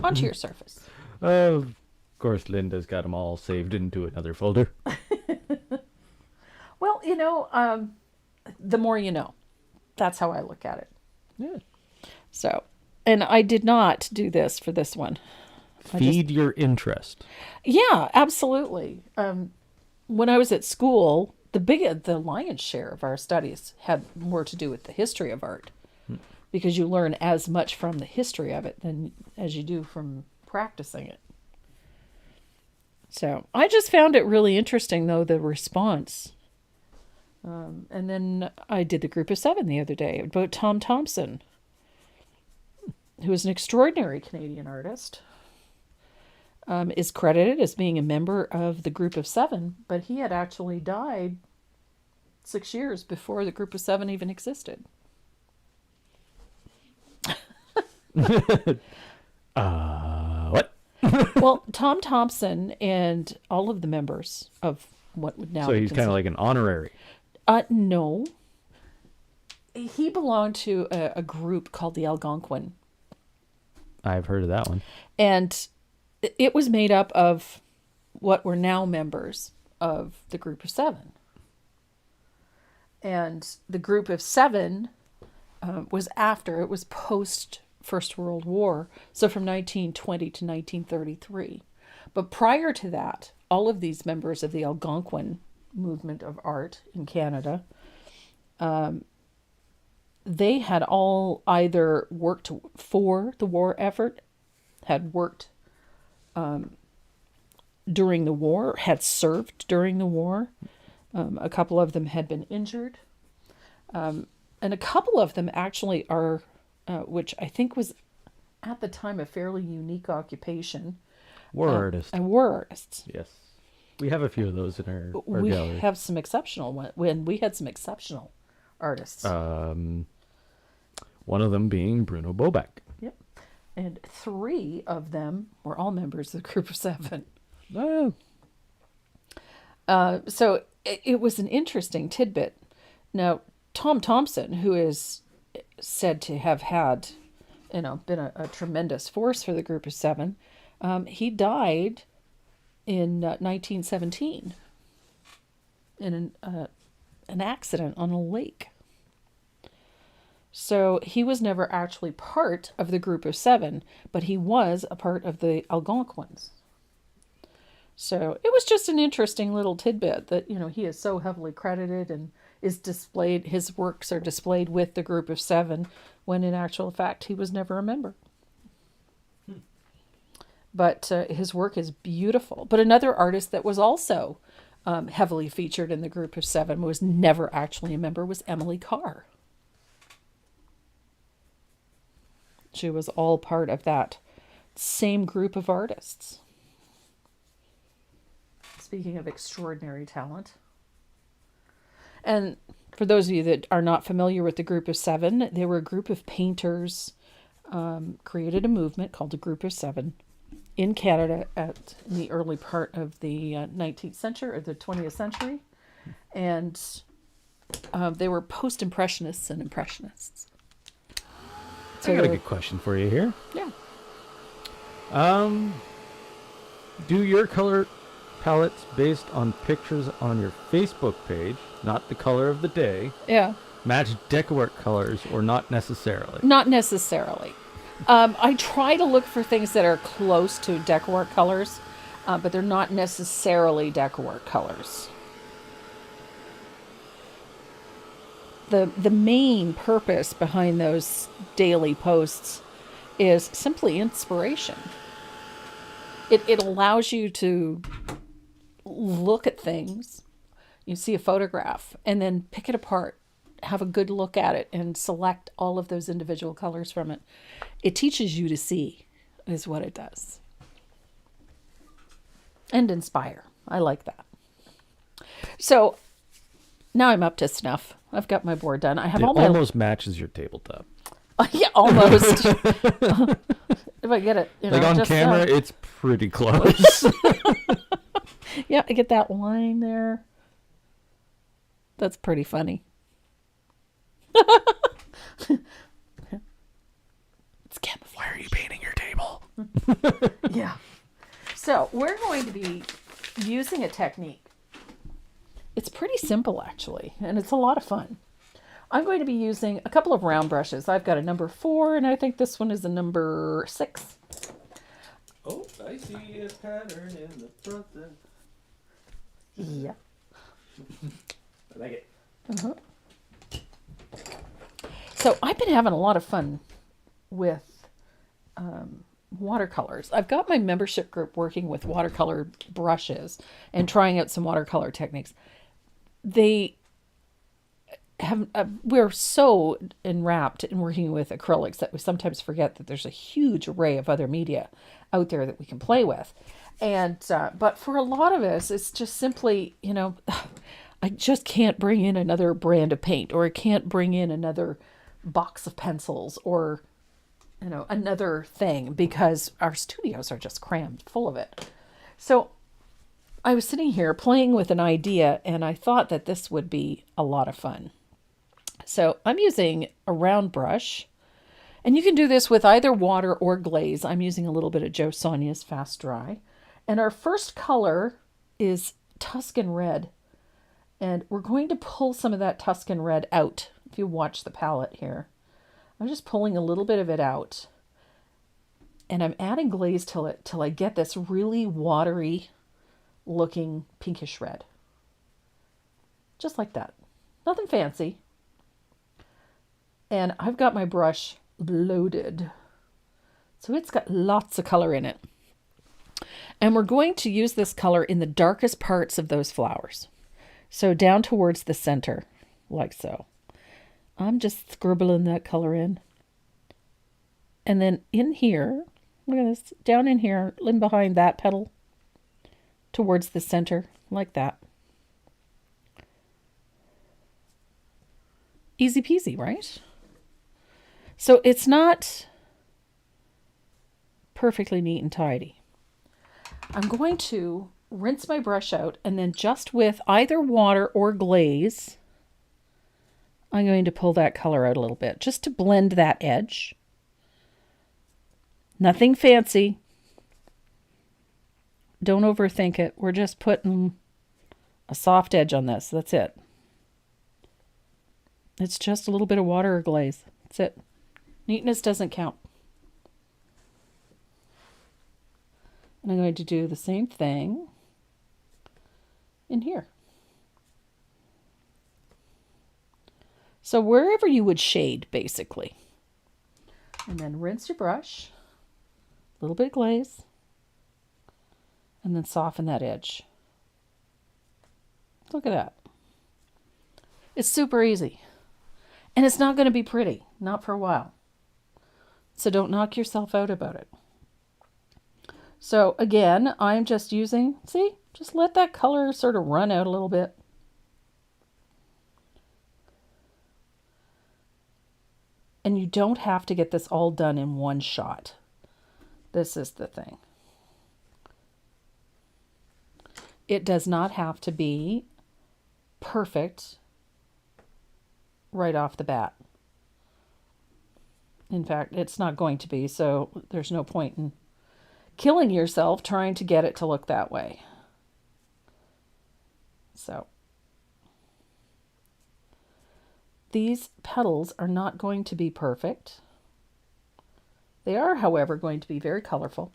onto your surface. Of course, Linda's got them all saved into another folder. Well, the more you know. That's how I look at it. Yeah. So, and I did not do this for this one. Feed your interest. Yeah, absolutely. When I was at school, the lion's share of our studies had more to do with the history of art, because you learn as much from the history of it than as you do from practicing it. So I just found it really interesting, though, the response. And then I did the group of 7 the other day about Tom Thompson, who is an extraordinary Canadian artist. Is credited as being a member of the group of 7, but he had actually died 6 years before the group of 7 even existed. What? Well, Tom Thompson and all of the members of what would now So be he's kind of like an honorary. No. He belonged to a group called the Algonquin. I've heard of that one. And it was made up of what were now members of the group of 7. And the group of 7 was after, it was post First World War, so from 1920 to 1933. But prior to that, all of these members of the Algonquin movement of art in Canada, they had all either worked for the war effort, had worked during the war, had served during the war. A couple of them had been injured. And a couple of them actually are, which I think was at the time a fairly unique occupation. War artists. And war artists. Yes. We have a few of those in our We gallery. have some exceptional when we had some exceptional artists. One of them being Bruno Bobak. Yep. And 3 of them were all members of the group of 7. Oh. So it was an interesting tidbit. Now, Tom Thompson, who is said to have had, been a tremendous force for the group of 7, he died in 1917 in an accident on a lake. So he was never actually part of the group of 7, but he was a part of the Algonquins. So it was just an interesting little tidbit that, he is so heavily credited and is displayed, his works are displayed with the group of 7, when in actual fact he was never a member. But his work is beautiful. But another artist that was also heavily featured in the group of 7, was never actually a member, was Emily Carr. She was all part of that same group of artists. Speaking of extraordinary talent. And for those of you that are not familiar with the group of 7, they were a group of painters, created a movement called the Group of 7 in Canada in the early part of the 19th century or the 20th century. And they were post-impressionists and impressionists. So I got a good question for you here. Yeah. Do your color palettes based on pictures on your Facebook page, not the color of the day, Yeah. match decowork colors or not necessarily? Not necessarily. I try to look for things that are close to decowork colors, but they're not necessarily decowork colors. The main purpose behind those daily posts is simply inspiration. It allows you to look at things. You see a photograph and then pick it apart, have a good look at it, and select all of those individual colors from it. It teaches you to see, is what it does. And inspire. I like that. So now I'm up to snuff. I've got my board done. I have It all my... almost matches your tabletop. Yeah, almost. If I get it, Like on just camera, it's pretty close. Yeah, I get that line there. That's pretty funny. It's camouflage. Why are you painting your table? Yeah. So we're going to be using a technique. It's pretty simple, actually, and it's a lot of fun. I'm going to be using a couple of round brushes. I've got a number 4, and I think this one is a number 6. Oh, I see a pattern in the front there. Yeah. I like it. Uh-huh. So I've been having a lot of fun with watercolors. I've got my membership group working with watercolor brushes and trying out some watercolor techniques. They have we're so enwrapped in working with acrylics that we sometimes forget that there's a huge array of other media out there that we can play with. And but for a lot of us, it's just simply, I just can't bring in another brand of paint, or I can't bring in another box of pencils, or another thing, because our studios are just crammed full of it. So I was sitting here playing with an idea, and I thought that this would be a lot of fun. So I'm using a round brush, and you can do this with either water or glaze. I'm using a little bit of Joe Sonia's Fast Dry. And our first color is Tuscan Red. And we're going to pull some of that Tuscan Red out. If you watch the palette here, I'm just pulling a little bit of it out. And I'm adding glaze till I get this really watery looking pinkish red. Just like that. Nothing fancy. And I've got my brush loaded. So it's got lots of color in it. And we're going to use this color in the darkest parts of those flowers. So down towards the center, like so. I'm just scribbling that color in. And then in here, look at this, down in here, in behind that petal, towards the center, like that. Easy peasy, right? So it's not perfectly neat and tidy. I'm going to rinse my brush out, and then just with either water or glaze, I'm going to pull that color out a little bit, just to blend that edge. Nothing fancy. Don't overthink it. We're just putting a soft edge on this. That's it. It's just a little bit of water or glaze. That's it. Neatness doesn't count. And I'm going to do the same thing in here. So wherever you would shade, basically. And then rinse your brush, a little bit of glaze, and then soften that edge. Look at that. It's super easy. And it's not going to be pretty, not for a while. So don't knock yourself out about it. So again, I'm just using, see, just let that color sort of run out a little bit. And you don't have to get this all done in one shot. This is the thing. It does not have to be perfect right off the bat. In fact, it's not going to be, so there's no point in killing yourself trying to get it to look that way. So these petals are not going to be perfect. They are, however, going to be very colorful.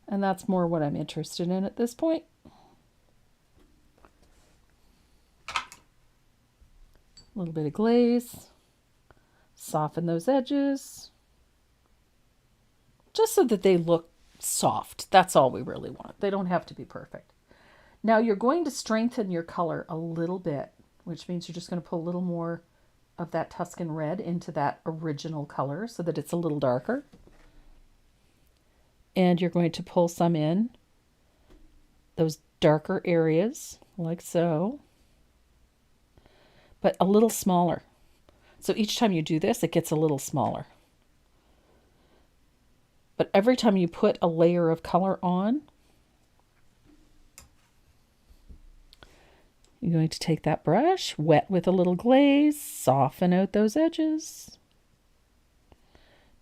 And that's more what I'm interested in at this point. A little bit of glaze. Soften those edges. Just so that they look soft. That's all we really want. They don't have to be perfect. Now you're going to strengthen your color a little bit, which means you're just going to put a little more of that Tuscan Red into that original color so that it's a little darker. And you're going to pull some in those darker areas, like so, but a little smaller. So each time you do this, it gets a little smaller. But every time you put a layer of color on, you're going to take that brush, wet with a little glaze, soften out those edges,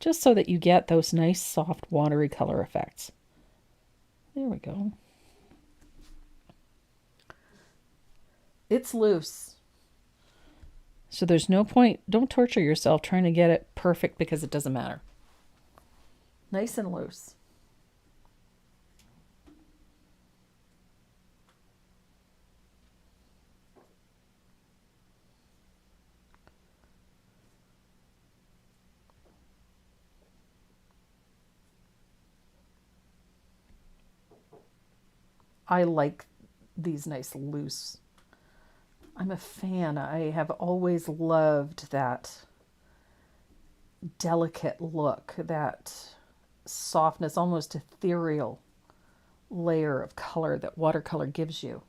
just so that you get those nice, soft, watery color effects. There we go. It's loose. So there's no point, don't torture yourself trying to get it perfect because it doesn't matter. Nice and loose. I like these nice loose. I'm a fan. I have always loved that delicate look, that softness, almost ethereal layer of color that watercolor gives you.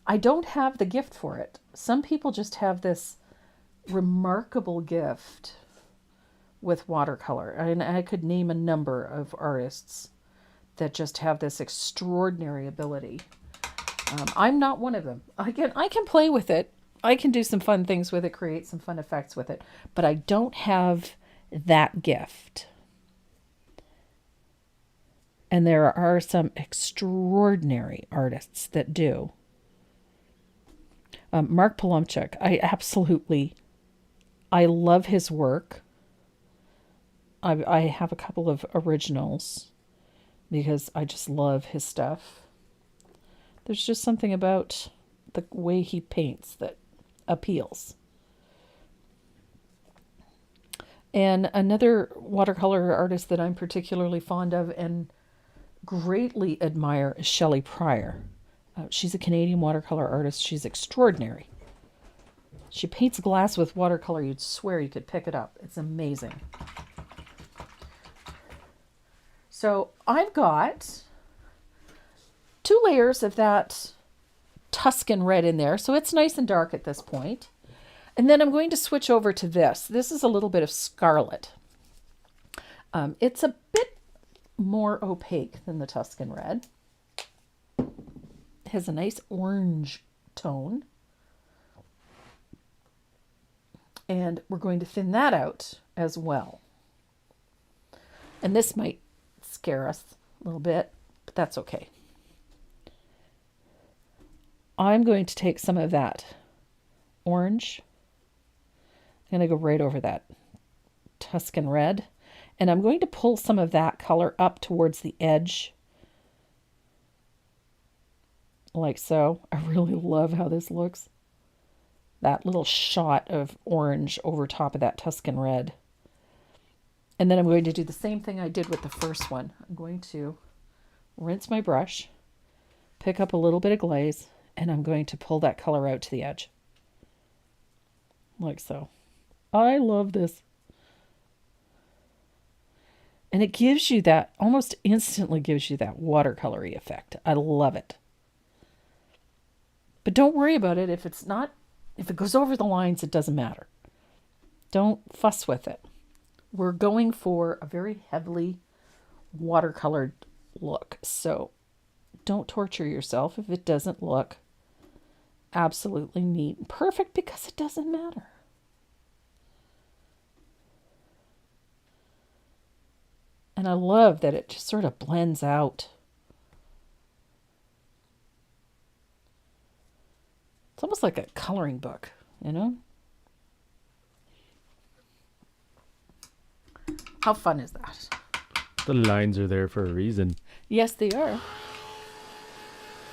I don't have the gift for it. Some people just have this remarkable gift with watercolor. And I could name a number of artists that just have this extraordinary ability. I'm not one of them. I can play with it. I can do some fun things with it, create some fun effects with it, but I don't have that gift. And there are some extraordinary artists that do. Mark Palomchuk, I love his work. I have a couple of originals because I just love his stuff. There's just something about the way he paints that appeals. And another watercolor artist that I'm particularly fond of and greatly admire is Shelley Pryor. She's a Canadian watercolor artist. She's extraordinary. She paints glass with watercolor. You'd swear you could pick it up. It's amazing. So I've got 2 layers of that Tuscan red in there. So it's nice and dark at this point. And then I'm going to switch over to this. This is a little bit of scarlet. It's a bit more opaque than the Tuscan red. It has a nice orange tone. And we're going to thin that out as well. And this might scare us a little bit, but that's okay. I'm going to take some of that orange. I'm going to go right over that Tuscan red. And I'm going to pull some of that color up towards the edge. Like so. I really love how this looks. That little shot of orange over top of that Tuscan red. And then I'm going to do the same thing I did with the first one. I'm going to rinse my brush, pick up a little bit of glaze, and I'm going to pull that color out to the edge. Like so. I love this. And it gives you that, almost instantly gives you that watercolory effect. I love it. But don't worry about it. If it goes over the lines, it doesn't matter. Don't fuss with it. We're going for a very heavily watercolored look. So don't torture yourself if it doesn't look absolutely neat and perfect, because it doesn't matter. And I love that it just sort of blends out. It's almost like a coloring book, you know? How fun is that? The lines are there for a reason. Yes, they are.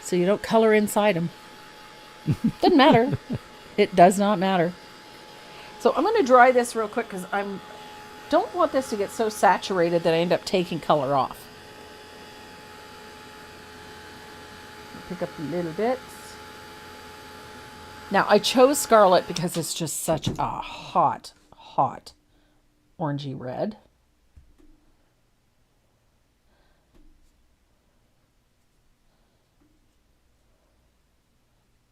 So you don't color inside them. Doesn't matter. It does not matter. So I'm going to dry this real quick because I don't want this to get so saturated that I end up taking color off. Pick up little bits. Now, I chose scarlet because it's just such a hot orangey red.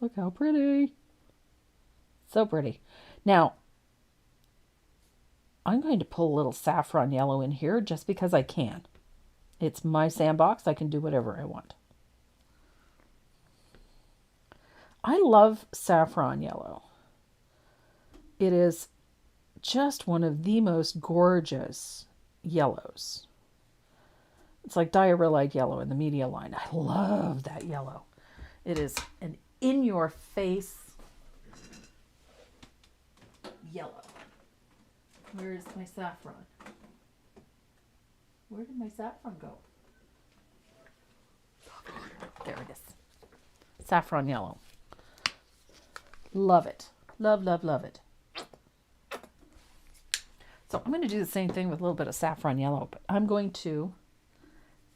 Look how pretty. So pretty. Now, I'm going to pull a little saffron yellow in here just because I can. It's my sandbox. I can do whatever I want. I love saffron yellow. It is just one of the most gorgeous yellows. It's like diarrhea yellow in the media line. I love that yellow. It is an in-your-face yellow. Where's my saffron? Where did my saffron go? There it is. Saffron yellow. Love it. Love, love, love it. So I'm going to do the same thing with a little bit of saffron yellow, but I'm going to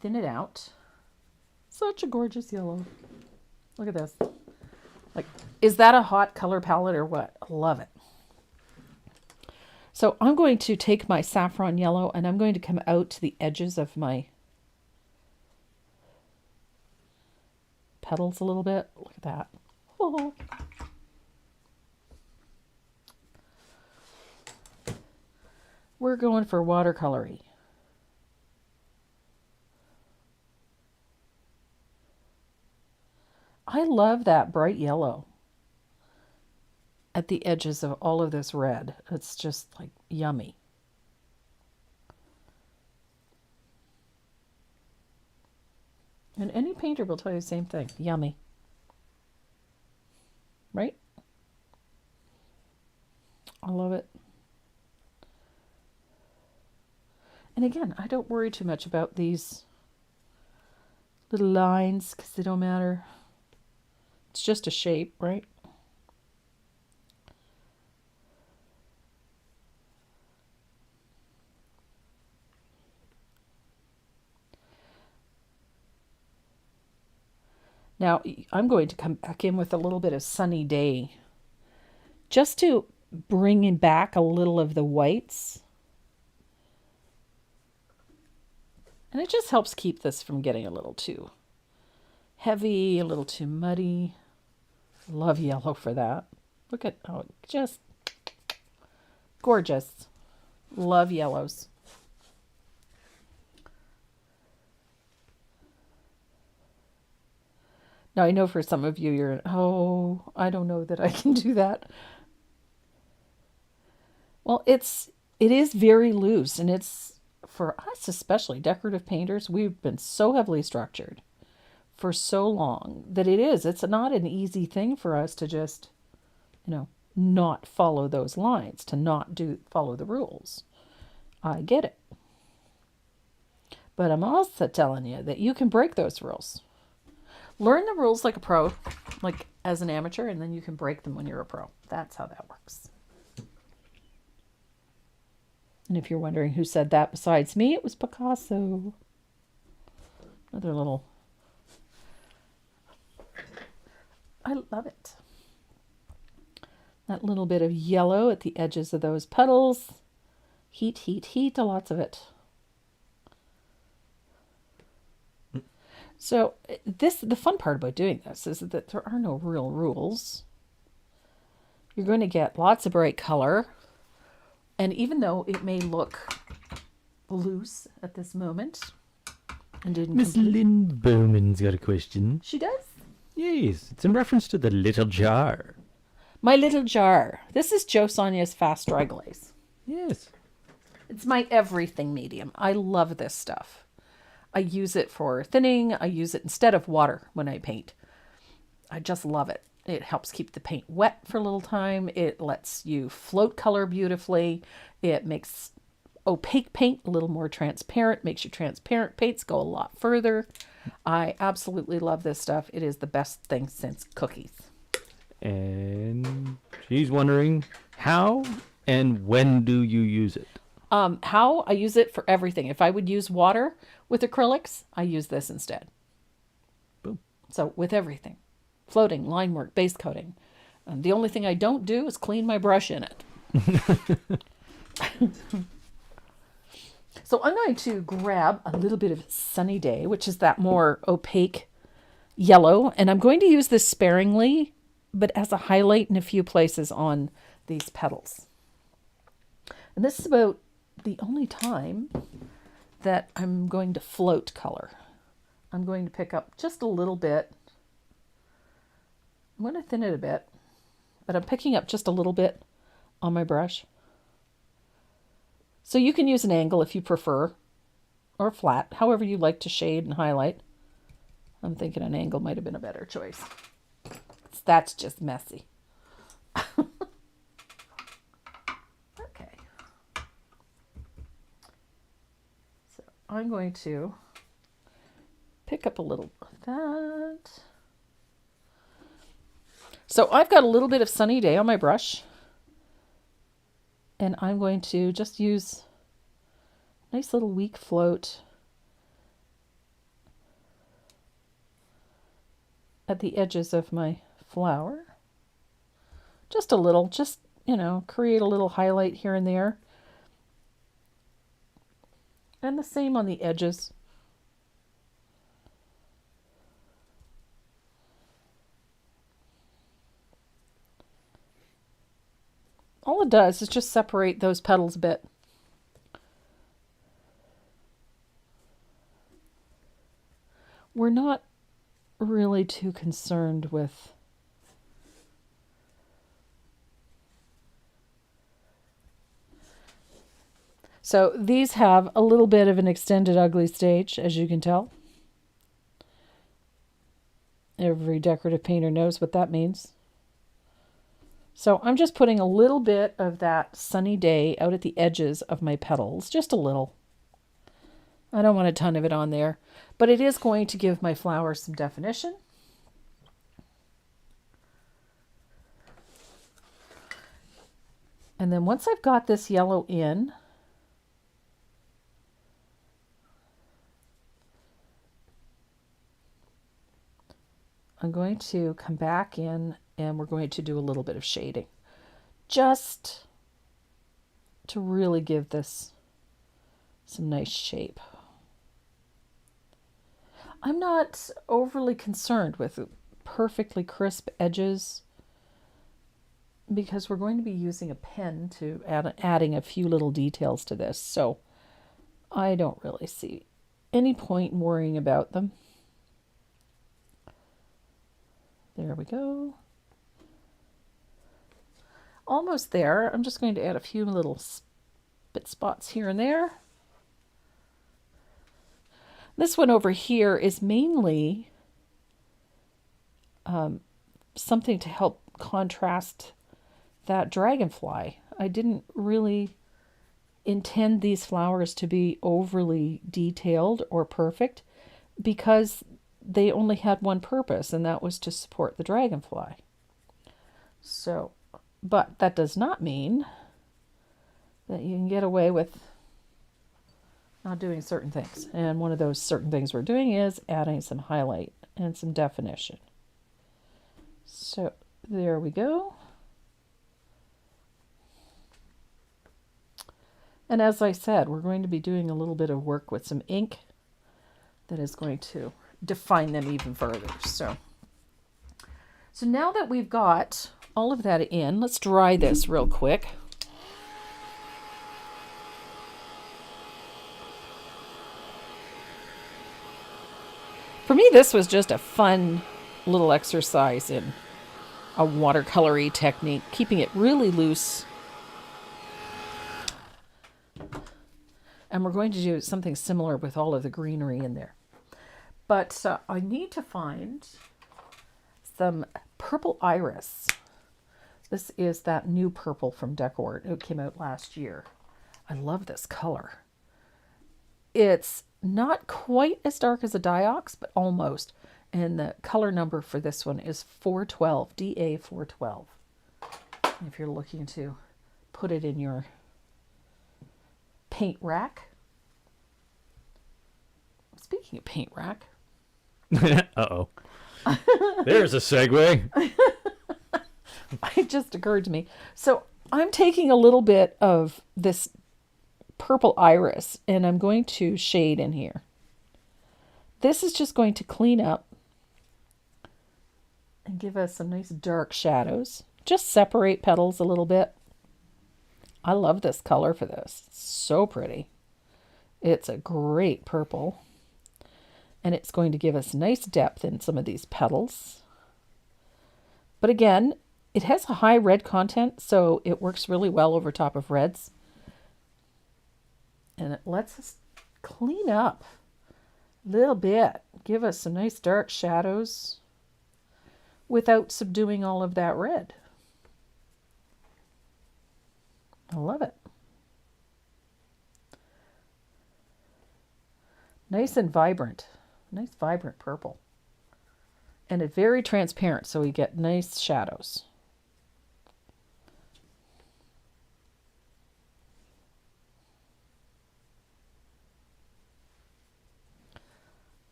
thin it out. Such a gorgeous yellow. Look at this. Like, is that a hot color palette or what? I love it. So I'm going to take my saffron yellow and I'm going to come out to the edges of my petals a little bit. Look at that. Oh. We're going for watercolory. I love that bright yellow at the edges of all of this red. It's just like yummy. And any painter will tell you the same thing. Yummy. Right? I love it. And again, I don't worry too much about these little lines because they don't matter. It's just a shape, right? Now, I'm going to come back in with a little bit of Sunny Day just to bring in back a little of the whites. And it just helps keep this from getting a little too heavy, a little too muddy. Love yellow for that. Look at, oh, just gorgeous. Love yellows. Now, I know for some of you, you're, oh, I don't know that I can do that. Well, it is very loose, and it's, for us especially, decorative painters, we've been so heavily structured for so long that it's not an easy thing for us to just, not follow those lines, to not follow the rules. I get it. But I'm also telling you that you can break those rules. Learn the rules like a pro, like as an amateur, and then you can break them when you're a pro. That's how that works. And if you're wondering who said that besides me, it was Picasso. Another little... I love it. That little bit of yellow at the edges of those petals. Heat, heat, heat, lots of it. So the fun part about doing this is that there are no real rules. You're going to get lots of bright color. And even though it may look loose at this moment, and didn't Miss Lynn Bowman's got a question. She does? Yes, it's in reference to the little jar. My little jar. This is Joe Sonia's Fast Dry Glaze. Yes. It's my everything medium. I love this stuff. I use it for thinning. I use it instead of water when I paint. I just love it. It helps keep the paint wet for a little time. It lets you float color beautifully. It makes opaque paint a little more transparent, makes your transparent paints go a lot further. I absolutely love this stuff. It is the best thing since cookies. And she's wondering, how and when do you use it? How I use it for everything. If I would use water with acrylics, I use this instead. Boom. So with everything. Floating, line work, base coating. The only thing I don't do is clean my brush in it. So I'm going to grab a little bit of Sunny Day, which is that more opaque yellow. And I'm going to use this sparingly, but as a highlight in a few places on these petals. And this is about the only time that I'm going to float color. I'm going to pick up just a little bit. I'm going to thin it a bit, but I'm picking up just a little bit on my brush. So you can use an angle if you prefer, or flat, however you like to shade and highlight. I'm thinking an angle might have been a better choice. That's just messy. I'm going to pick up a little of that. So I've got a little bit of Sunny Day on my brush. And I'm going to just use a nice little weak float at the edges of my flower. Just a little, just, you know, create a little highlight here and there. And the same on the edges. All it does is just separate those petals a bit. We're not really too concerned with so these have a little bit of an extended ugly stage, as you can tell. Every decorative painter knows what that means. So I'm just putting a little bit of that Sunny Day out at the edges of my petals, just a little. I don't want a ton of it on there, but it is going to give my flower some definition. And then once I've got this yellow in, I'm going to come back in and we're going to do a little bit of shading, just to really give this some nice shape. I'm not overly concerned with perfectly crisp edges because we're going to be using a pen to adding a few little details to this, so I don't really see any point in worrying about them. There we go. Almost there. I'm just going to add a few little spit spots here and there. This one over here is mainly something to help contrast that dragonfly. I didn't really intend these flowers to be overly detailed or perfect because they only had one purpose, and that was to support the dragonfly. So, but that does not mean that you can get away with not doing certain things. And one of those certain things we're doing is adding some highlight and some definition. So there we go. And as I said, we're going to be doing a little bit of work with some ink that is going to define them even further. So now that we've got all of that in, let's dry this real quick. For me, this was just a fun little exercise in a watercolory technique, keeping it really loose. And we're going to do something similar with all of the greenery in there. But I need to find some purple iris. This is that new purple from Decor. It came out last year. I love this color. It's not quite as dark as a Diox, but almost. And the color number for this one is 412, DA 412. If you're looking to put it in your paint rack. Speaking of paint rack. Uh-oh. There's a segue. It just occurred to me. So I'm taking a little bit of this purple iris and I'm going to shade in here. This is just going to clean up and give us some nice dark shadows. Just separate petals a little bit. I love this color for this. It's so pretty. It's a great purple. And it's going to give us nice depth in some of these petals. But again, it has a high red content, so it works really well over top of reds. And it lets us clean up a little bit. Give us some nice dark shadows without subduing all of that red. I love it. Nice and vibrant. Nice vibrant purple. And it's very transparent, so we get nice shadows.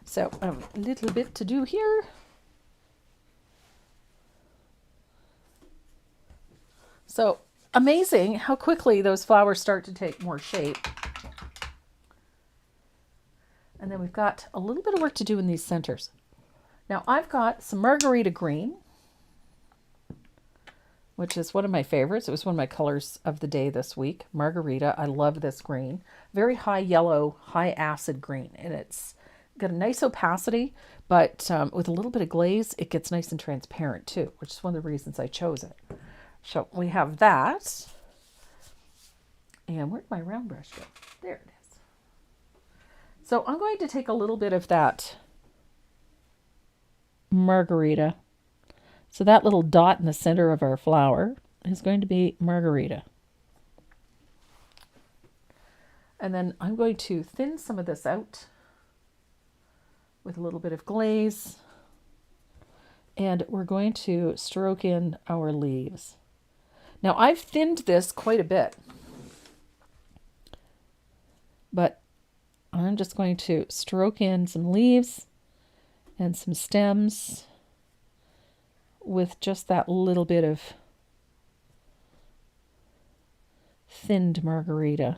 So a little bit to do here. So amazing how quickly those flowers start to take more shape. And then we've got a little bit of work to do in these centers. Now I've got some margarita green, which is one of my favorites. It was one of my colors of the day this week. Margarita, I love this green. Very high yellow, high acid green, and it's got a nice opacity, but with a little bit of glaze, it gets nice and transparent too, which is one of the reasons I chose it. So we have that. And where'd my round brush go? There it is. So I'm going to take a little bit of that margarita. So that little dot in the center of our flower is going to be margarita. And then I'm going to thin some of this out with a little bit of glaze. And we're going to stroke in our leaves. Now I've thinned this quite a bit, but I'm just going to stroke in some leaves and some stems with just that little bit of thinned margarita.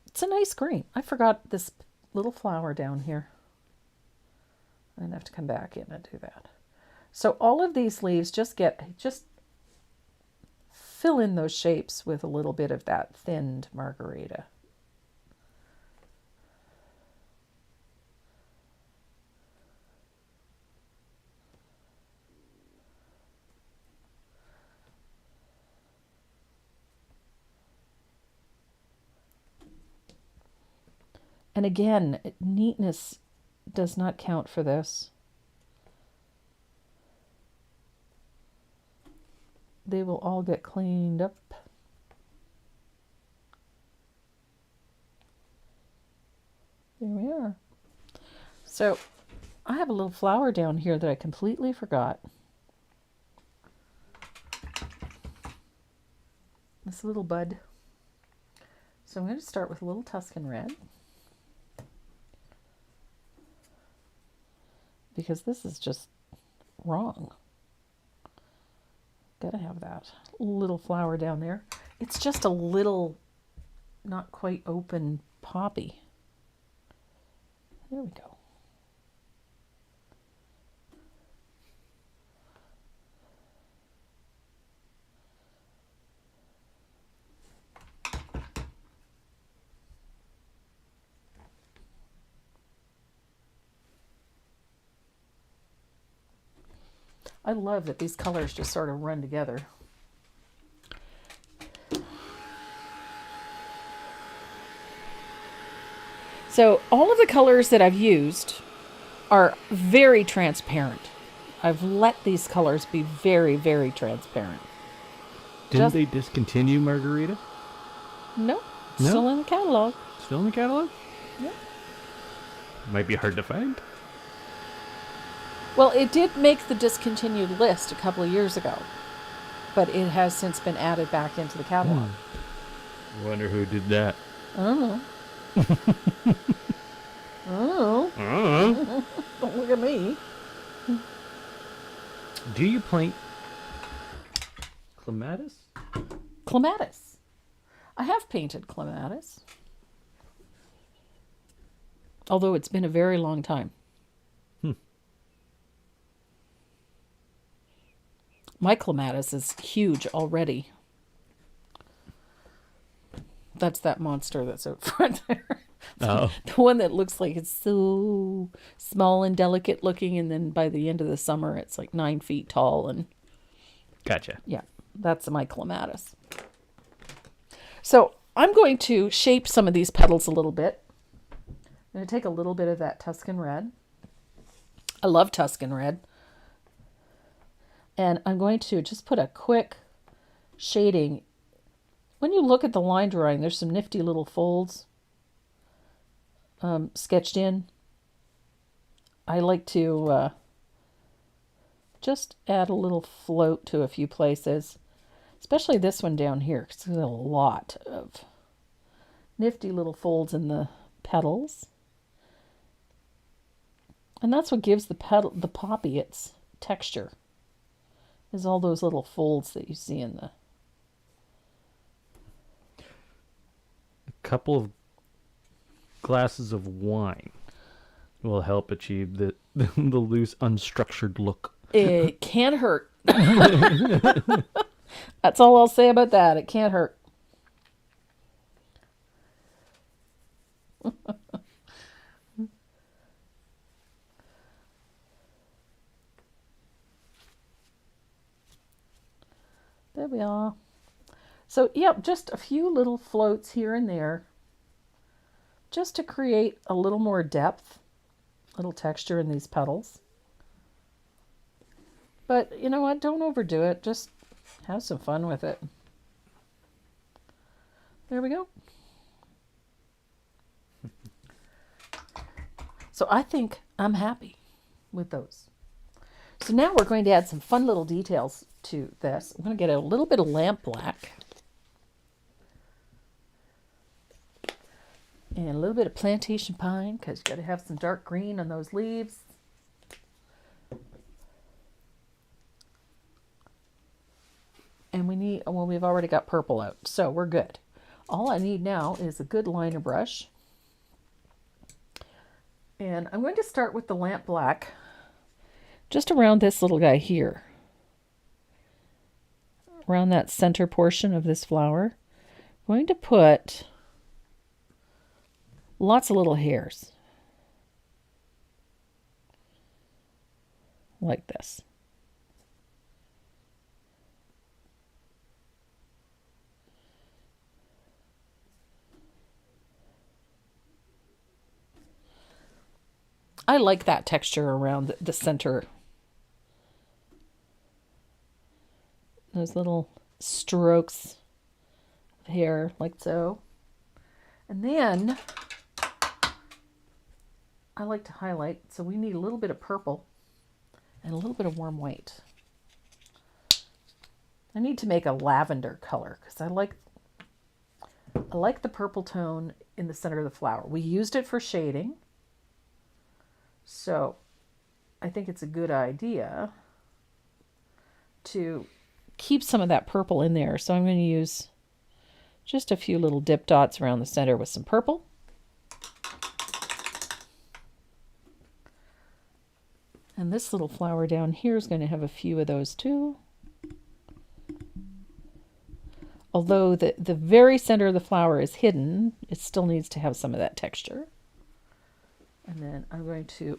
It's a nice green. I forgot this little flower down here. I'm going to have to come back in and do that. So all of these leaves just fill in those shapes with a little bit of that thinned margarita. And again, neatness does not count for this. They will all get cleaned up. There we are. So I have a little flower down here that I completely forgot. This little bud. So I'm going to start with a little Tuscan red, because this is just wrong. Gotta have that little flower down there. It's just a little, not quite open poppy. There we go. I love that these colors just sort of run together. So all of the colors that I've used are very transparent. I've let these colors be very, very transparent. Didn't they discontinue margarita? No, No? still in the catalog. Still in the catalog? Yeah. Might be hard to find. Well, it did make the discontinued list a couple of years ago, but it has since been added back into the catalog. Wonder who did that. I don't know. I don't know. Don't look at me. Do you paint clematis? Clematis. I have painted clematis, although it's been a very long time. My clematis is huge already. That's that monster that's out front there. Oh. The one that looks like it's so small and delicate looking, and then by the end of the summer it's like 9 feet tall. And Gotcha. yeah, that's my clematis. So I'm going to shape some of these petals a little bit. I'm going to take a little bit of that Tuscan red. I love Tuscan red. And I'm going to just put a quick shading. When you look at the line drawing, there's some nifty little folds sketched in. I like to just add a little float to a few places, especially this one down here, because there's a lot of nifty little folds in the petals. And that's what gives the poppy its texture, is all those little folds that you see in the... A couple of glasses of wine will help achieve the loose, unstructured look. It can't hurt. That's all I'll say about that. It can't hurt. There we are. So, yep, just a few little floats here and there, just to create a little more depth, a little texture in these petals. But you know what? Don't overdo it. Just have some fun with it. There we go. So I think I'm happy with those. So now we're going to add some fun little details to this. I'm going to get a little bit of lamp black and a little bit of plantation pine, because you got to have some dark green on those leaves. And we need, well, we've already got purple out, so we're good. All I need now is a good liner brush. And I'm going to start with the lamp black just around this little guy here. Around that center portion of this flower. I'm going to put lots of little hairs. Like this. I like that texture around the center. Those little strokes of hair, like so. And then I like to highlight, so we need a little bit of purple and a little bit of warm white. I need to make a lavender color because I like the purple tone in the center of the flower. We used it for shading. So I think it's a good idea to keep some of that purple in there. So I'm going to use just a few little dip dots around the center with some purple. And this little flower down here is going to have a few of those too. Although the very center of the flower is hidden, it still needs to have some of that texture. And then I'm going to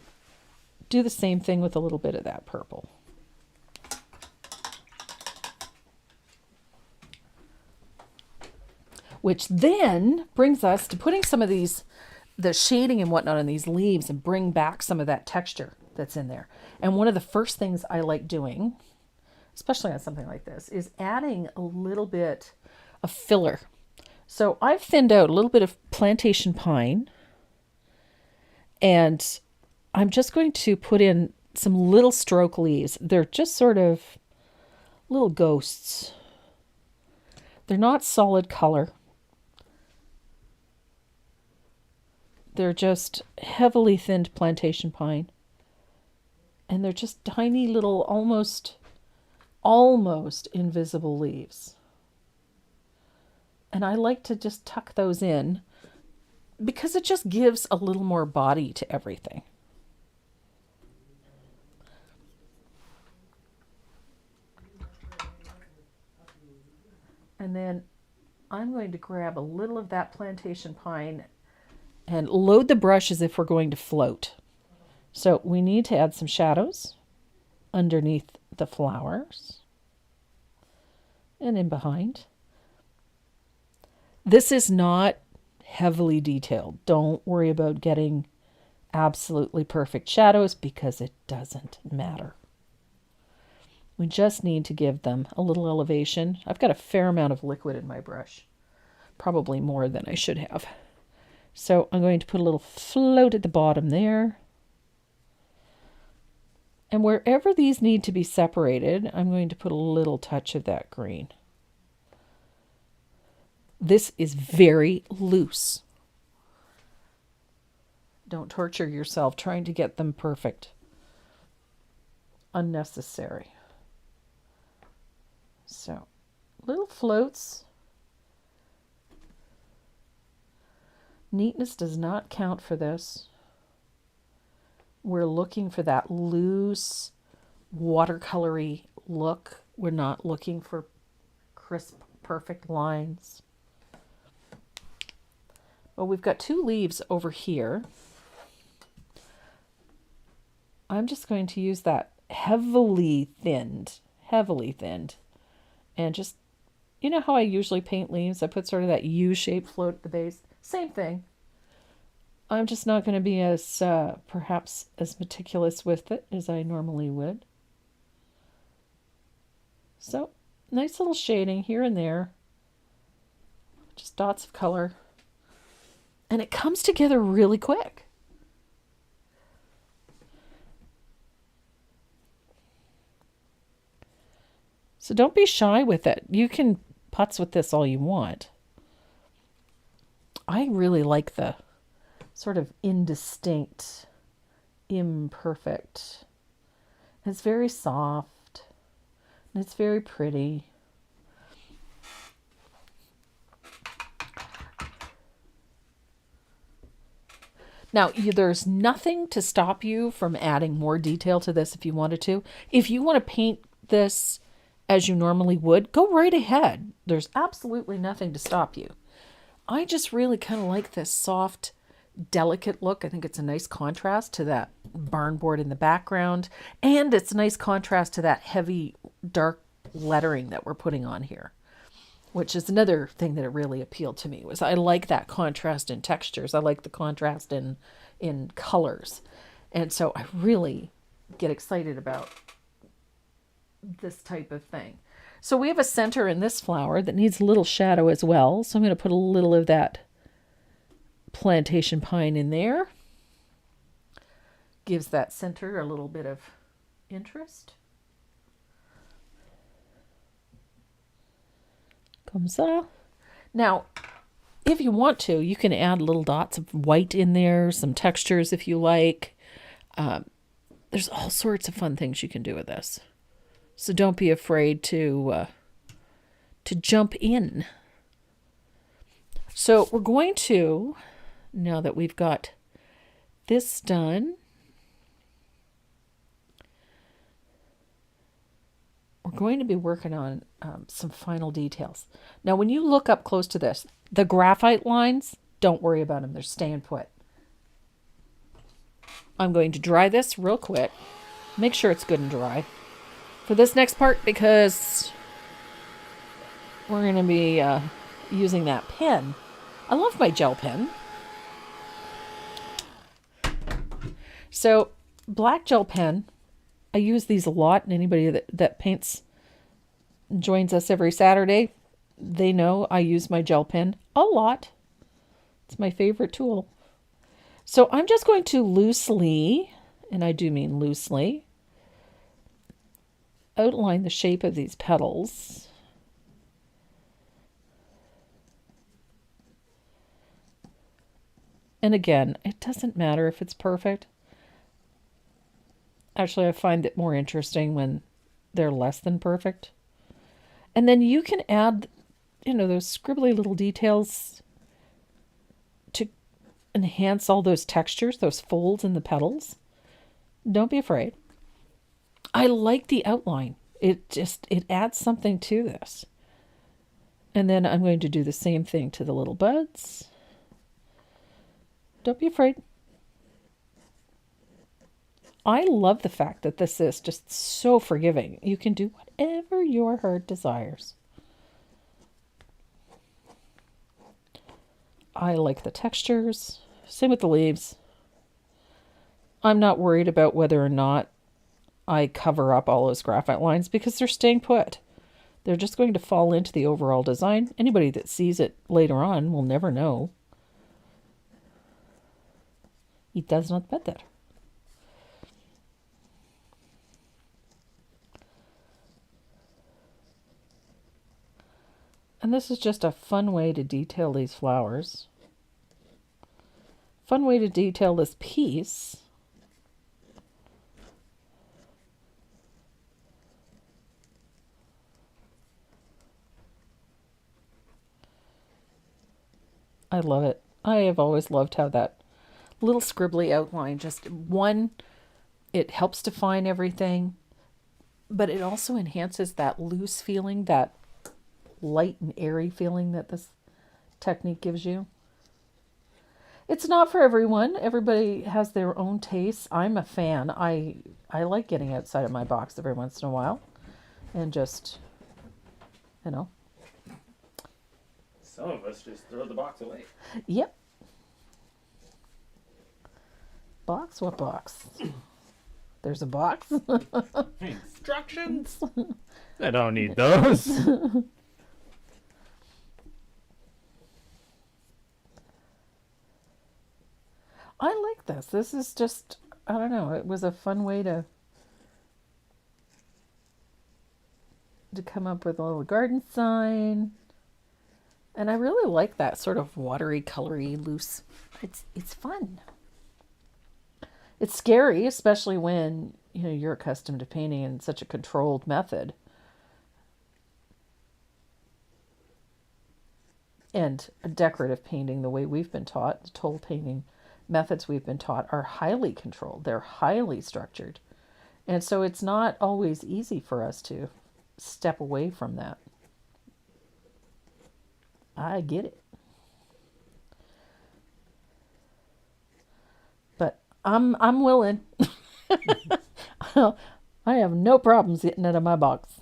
do the same thing with a little bit of that purple. Which then brings us to putting some of these, the shading and whatnot on these leaves, and bring back some of that texture that's in there. And one of the first things I like doing, especially on something like this, is adding a little bit of filler. So I've thinned out a little bit of plantation pine, and I'm just going to put in some little stroke leaves. They're just sort of little ghosts. They're not solid color. They're just heavily thinned plantation pine. And they're just tiny little, almost invisible leaves. And I like to just tuck those in because it just gives a little more body to everything. And then I'm going to grab a little of that plantation pine and load the brush as if we're going to float. So we need to add some shadows underneath the flowers and in behind. This is not heavily detailed. Don't worry about getting absolutely perfect shadows because it doesn't matter. We just need to give them a little elevation. I've got a fair amount of liquid in my brush, probably more than I should have. So I'm going to put a little float at the bottom there. And wherever these need to be separated, I'm going to put a little touch of that green. This is very loose. Don't torture yourself trying to get them perfect. Unnecessary. So, little floats. Neatness does not count for this. We're looking for that loose, watercolory look. We're not looking for crisp, perfect lines. Well, we've got 2 leaves over here. I'm just going to use that heavily thinned, and just, you know how I usually paint leaves? I put sort of that U-shaped float at the base. Same thing. I'm just not going to be as, perhaps, as meticulous with it as I normally would. So, nice little shading here and there. Just dots of color. And it comes together really quick. So don't be shy with it. You can putz with this all you want. I really like the sort of indistinct, imperfect. It's very soft and it's very pretty. Now, there's nothing to stop you from adding more detail to this if you wanted to. If you want to paint this as you normally would, go right ahead. There's absolutely nothing to stop you. I just really kind of like this soft, delicate look. I think it's a nice contrast to that barn board in the background. And it's a nice contrast to that heavy, dark lettering that we're putting on here, which is another thing that it really appealed to me. Was I like that contrast in textures. I like the contrast in colors. And so I really get excited about this type of thing. So we have a center in this flower that needs a little shadow as well. So I'm going to put a little of that plantation pine in there. Gives that center a little bit of interest. Comme ça. Now, if you want to, you can add little dots of white in there, some textures if you like. There's all sorts of fun things you can do with this. So don't be afraid to jump in. So we're going to, now that we've got this done, we're going to be working on some final details. Now, when you look up close to this, the graphite lines, don't worry about them. They're staying put. I'm going to dry this real quick. Make sure it's good and dry for this next part, because we're going to be using that pen. I love my gel pen. So, black gel pen, I use these a lot, and anybody that paints, joins us every Saturday, they know I use my gel pen a lot. It's my favorite tool. So I'm just going to loosely, and I do mean loosely, outline the shape of these petals. And again, it doesn't matter if it's perfect. Actually, I find it more interesting when they're less than perfect. And then you can add, those scribbly little details to enhance all those textures, those folds in the petals. Don't be afraid. I like the outline. It adds something to this. And then I'm going to do the same thing to the little buds. Don't be afraid. I love the fact that this is just so forgiving. You can do whatever your heart desires. I like the textures. Same with the leaves. I'm not worried about whether or not I cover up all those graphite lines because they're staying put. They're just going to fall into the overall design. Anybody that sees it later on will never know. It does not matter. And this is just a fun way to detail these flowers. Fun way to detail this piece. I love it. I have always loved how that little scribbly outline, just one, it helps define everything, but it also enhances that loose feeling, that light and airy feeling that this technique gives you. It's not for everyone. Everybody has their own tastes. I'm a fan. I like getting outside of my box every once in a while and just, you know. Some of us just throw the box away. Yep. Box? What box? There's a box? Instructions? I don't need those. I like this. This is just, I don't know, it was a fun way to come up with a little garden sign. And I really like that sort of watery, colory, loose. It's fun. It's scary, especially when, you know, you're accustomed to painting in such a controlled method. And a decorative painting, the way we've been taught, the toll painting methods we've been taught are highly controlled. They're highly structured. And so it's not always easy for us to step away from that. I get it. But I'm willing. I have no problems getting out of my box.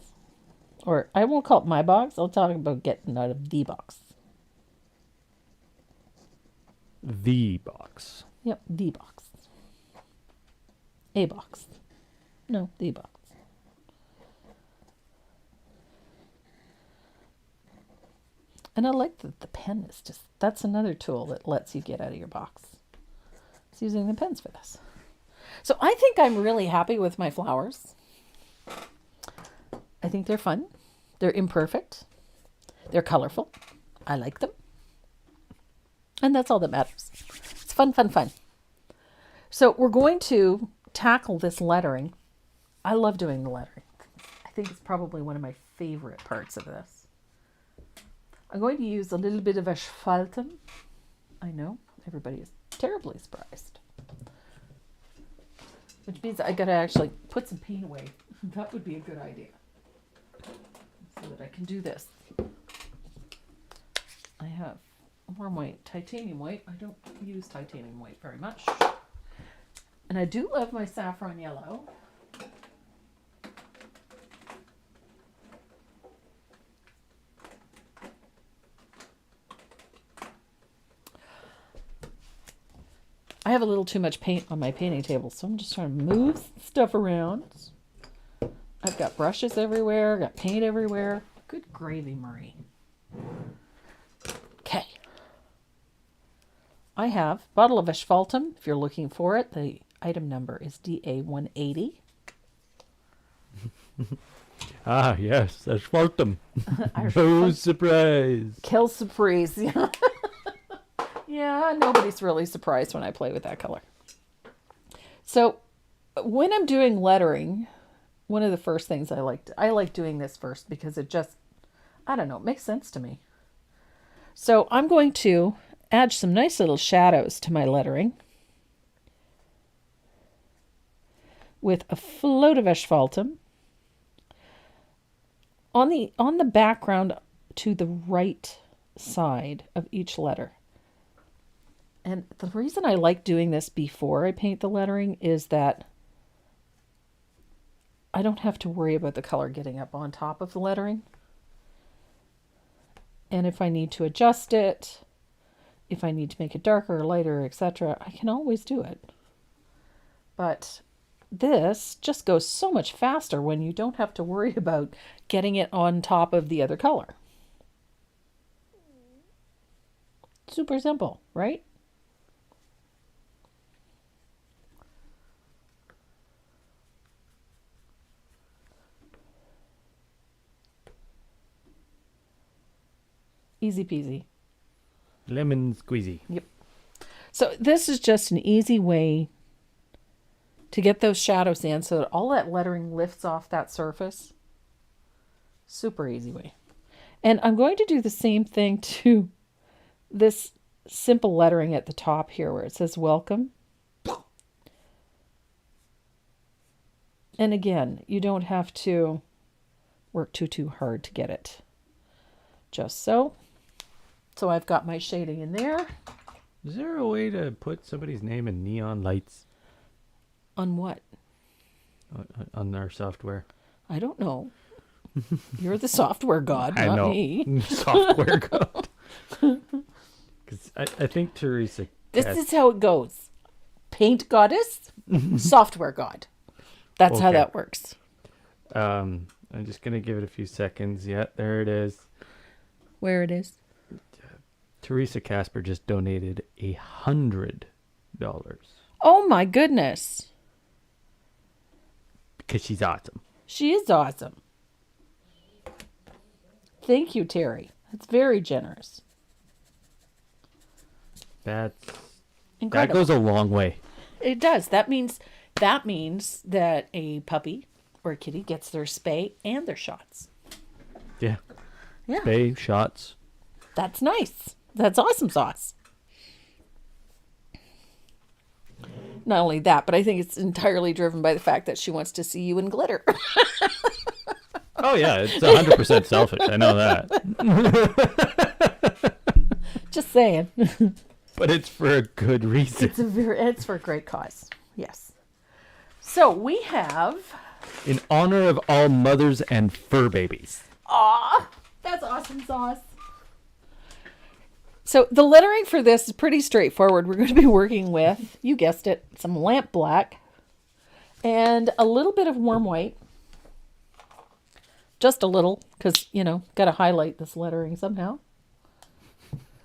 Or I won't call it my box. I'll talk about getting out of the box. The box. Yep, the box. A box. No, the box. And I like that the pen is just, that's another tool that lets you get out of your box. It's using the pens for this. So I think I'm really happy with my flowers. I think they're fun. They're imperfect. They're colorful. I like them. And that's all that matters. It's fun, fun, fun. So we're going to tackle this lettering. I love doing the lettering. I think it's probably one of my favorite parts of this. I'm going to use a little bit of asphaltum. I know, everybody is terribly surprised. Which means I gotta actually put some paint away. That would be a good idea. So that I can do this. I have warm white, titanium white. I don't use titanium white very much. And I do love my saffron yellow. I have a little too much paint on my painting table, so I'm just trying to move stuff around. I've got brushes everywhere, got paint everywhere. Good gravy, Marie. Okay. I have a bottle of asphaltum. If you're looking for it, the item number is DA180. Ah, yes, asphaltum. No surprise. Kill surprise. Yeah, nobody's really surprised when I play with that color. So when I'm doing lettering, one of the first things I like doing this first because it just, I don't know, it makes sense to me. So I'm going to add some nice little shadows to my lettering with a float of asphaltum on the background to the right side of each letter. And the reason I like doing this before I paint the lettering is that I don't have to worry about the color getting up on top of the lettering. And if I need to adjust it, if I need to make it darker or lighter, etc., I can always do it. But this just goes so much faster when you don't have to worry about getting it on top of the other color. Super simple, right? Easy peasy. Lemon squeezy. Yep. So this is just an easy way to get those shadows in so that all that lettering lifts off that surface. Super easy way. And I'm going to do the same thing to this simple lettering at the top here where it says welcome. And again, you don't have to work too hard to get it. Just so. So I've got my shading in there. Is there a way to put somebody's name in neon lights? On what? On our software. I don't know. You're the software god, I not know. me. Software god. Because I think Teresa... This is how it goes. Paint goddess, software god. That's how Okay. that works. I'm just going to give it a few seconds. Yeah, there it is. Where it is. Teresa Casper just donated $100. Oh my goodness. Because she's awesome. She is awesome. Thank you, Terry. That's very generous. That Incredible. goes a long way. It does. That means that a puppy or a kitty gets their spay and their shots. Yeah. Yeah. Spay, shots. That's nice. That's awesome sauce. Not only that, but I think it's entirely driven by the fact that she wants to see you in glitter. Oh, yeah. It's 100% selfish. I know that. Just saying. But it's for a good reason. It's for a great cause. Yes. So we have. In honor of all mothers and fur babies. Aw, that's awesome sauce. So the lettering for this is pretty straightforward. We're going to be working with, you guessed it, some lamp black and a little bit of warm white. Just a little, because, got to highlight this lettering somehow.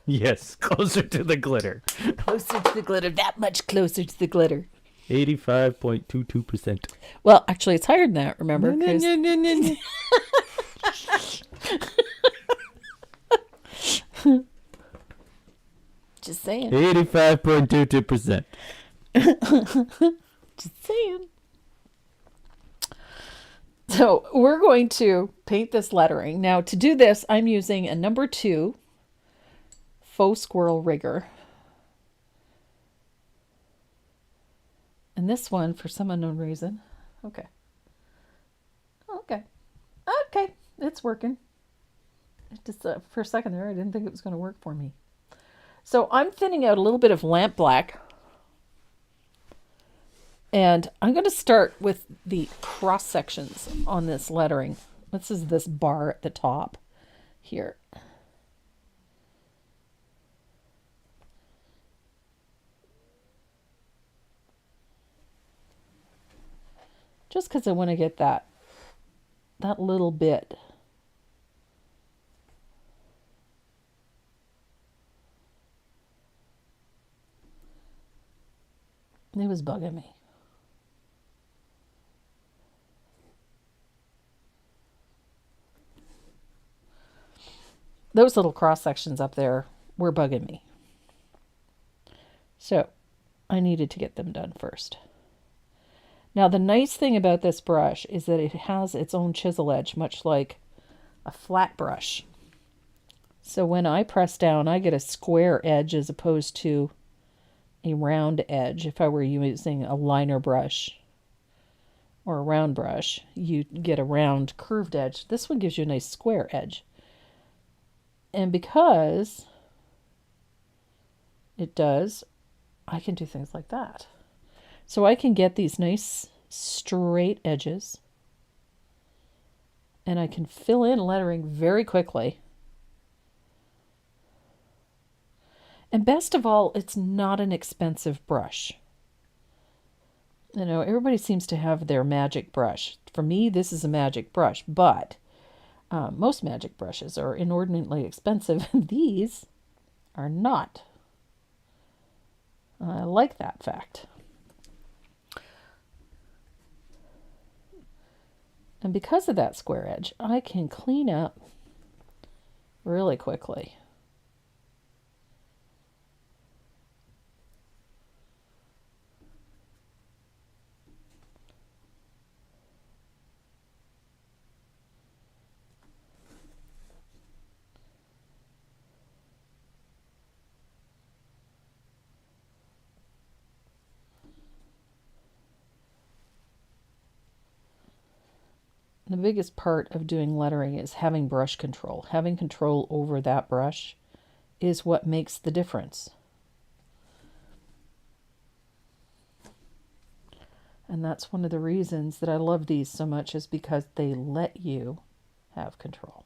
Yes, closer to the glitter. Closer to the glitter, that much closer to the glitter. 85.22%. Well, actually, it's higher than that, remember? 'Cause- Just saying. 85.22%. Just saying. So we're going to paint this lettering. Now to do this, I'm using a number 2 faux squirrel rigger. And this one, for some unknown reason, okay, it's working. It just for a second there, I didn't think it was going to work for me. So I'm thinning out a little bit of lamp black. And I'm going to start with the cross sections on this lettering. This is this bar at the top here. Just because I want to get that little bit. It was bugging me. Those little cross sections up there were bugging me. So I needed to get them done first. Now the nice thing about this brush is that it has its own chisel edge, much like a flat brush. So when I press down, I get a square edge as opposed to a round edge. If I were using a liner brush or a round brush, you get a round curved edge. This one gives you a nice square edge. And because it does, I can do things like that. So I can get these nice straight edges and I can fill in lettering very quickly. And best of all, it's not an expensive brush. You know, everybody seems to have their magic brush. For me, this is a magic brush, but most magic brushes are inordinately expensive. These are not. I like that fact. And because of that square edge, I can clean up really quickly. The biggest part of doing lettering is having brush control. Having control over that brush is what makes the difference. And that's one of the reasons that I love these so much, is because they let you have control.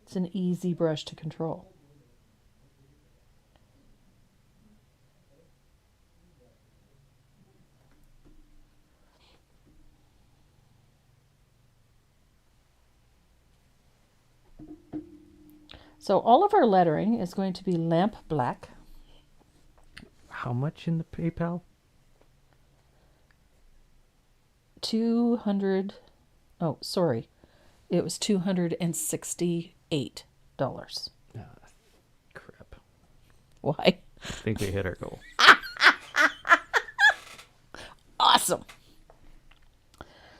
It's an easy brush to control. So all of our lettering is going to be lamp black. How much in the PayPal? 200. Oh, sorry. It was $268. Ah, crap. Why? I think we hit our goal. Awesome.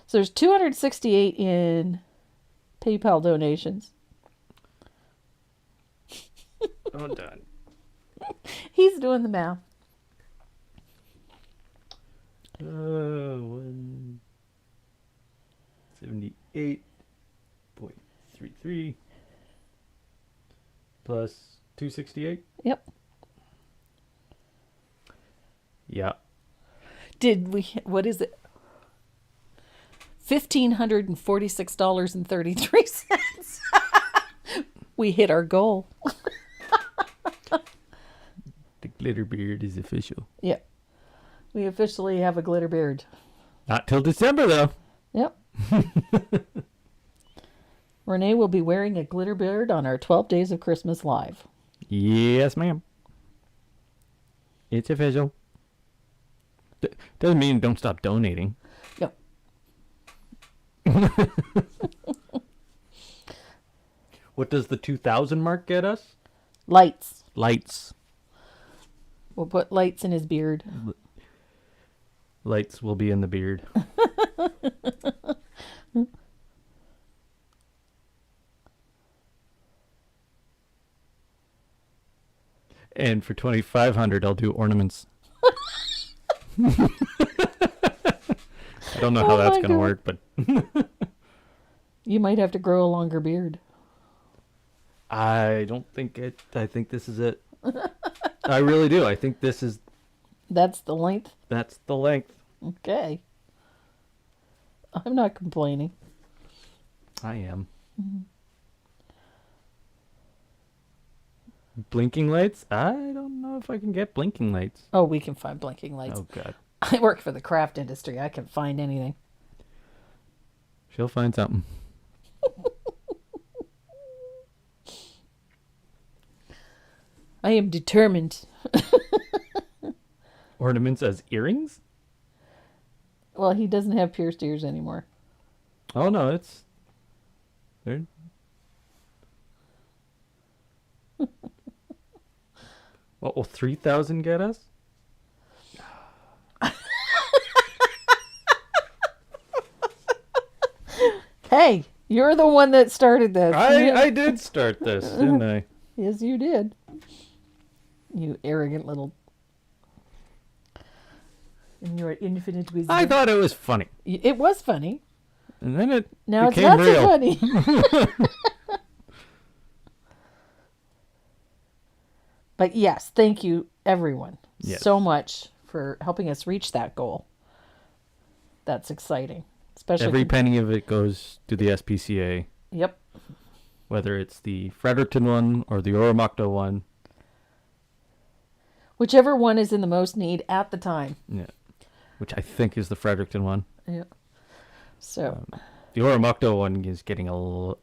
So there's 268 in PayPal donations. I'm done. He's doing the math. 178.33 plus 268. Yep. Yeah. Did we, what is it? $1,546.33. We hit our goal. The glitter beard is official. Yep. We officially have a glitter beard. Not till December, though. Yep. Renee will be wearing a glitter beard on our 12 Days of Christmas live. Yes, ma'am. It's official. Doesn't mean don't stop donating. Yep. What does the 2,000 mark get us? Lights. Lights. We'll put lights in his beard. Lights will be in the beard. And for 2,500, I'll do ornaments. I don't know how that's going to work, but You might have to grow a longer beard. I don't think it. I think this is it. I really do. I think this is. That's the length? That's the length. Okay. I'm not complaining. I am. Mm-hmm. Blinking lights? I don't know if I can get blinking lights. Oh, we can find blinking lights. Oh, God. I work for the craft industry. I can find anything. She'll find something. I am determined. Ornaments as earrings? Well, he doesn't have pierced ears anymore. Oh, no, it's... They're... What will 3,000 get us? Hey, you're the one that started this. I did start this, didn't I? Yes, you did. You arrogant little... In your infinite wisdom. I thought it was funny. It was funny. And then it Now became it's not real. so funny. But yes, thank you, everyone, so much for helping us reach that goal. That's exciting. Especially Every penny of it goes to the SPCA. Yep. Whether it's the Fredericton one or the Oromocto one. Whichever one is in the most need at the time. Yeah. which I think is the Fredericton one. Yeah. So, The Oromocto one is getting a lot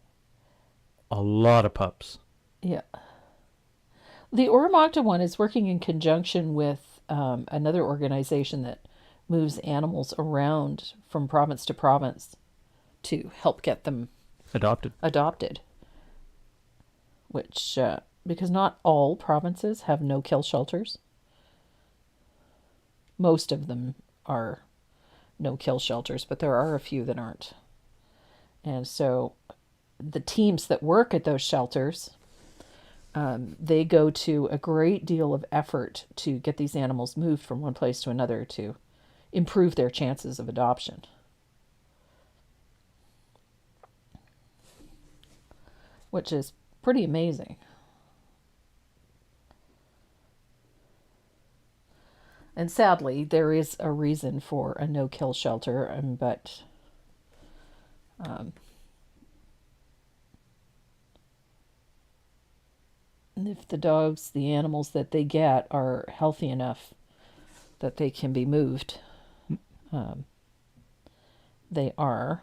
of pups. yeah. The Oromocto one is working in conjunction with another organization that moves animals around from province to province to help get them Adopted. Which, because not all provinces have no-kill shelters. Most of them are no-kill shelters, but there are a few that aren't. And so the teams that work at those shelters, they go to a great deal of effort to get these animals moved from one place to another to improve their chances of adoption. Which is pretty amazing. And sadly, there is a reason for a no-kill shelter, but if the dogs, the animals that they get are healthy enough that they can be moved, they are.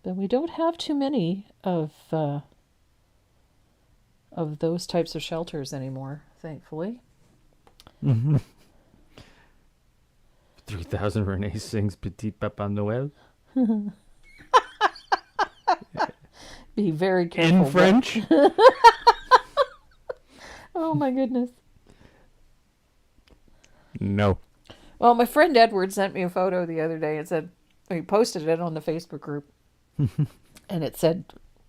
But we don't have too many of those types of shelters anymore, thankfully. 3000 Renee sings Petit Papa Noël. Be very careful. In French? Oh my goodness. No. Well, my friend Edward sent me a photo the other day and said, he posted it on the Facebook group. And it said,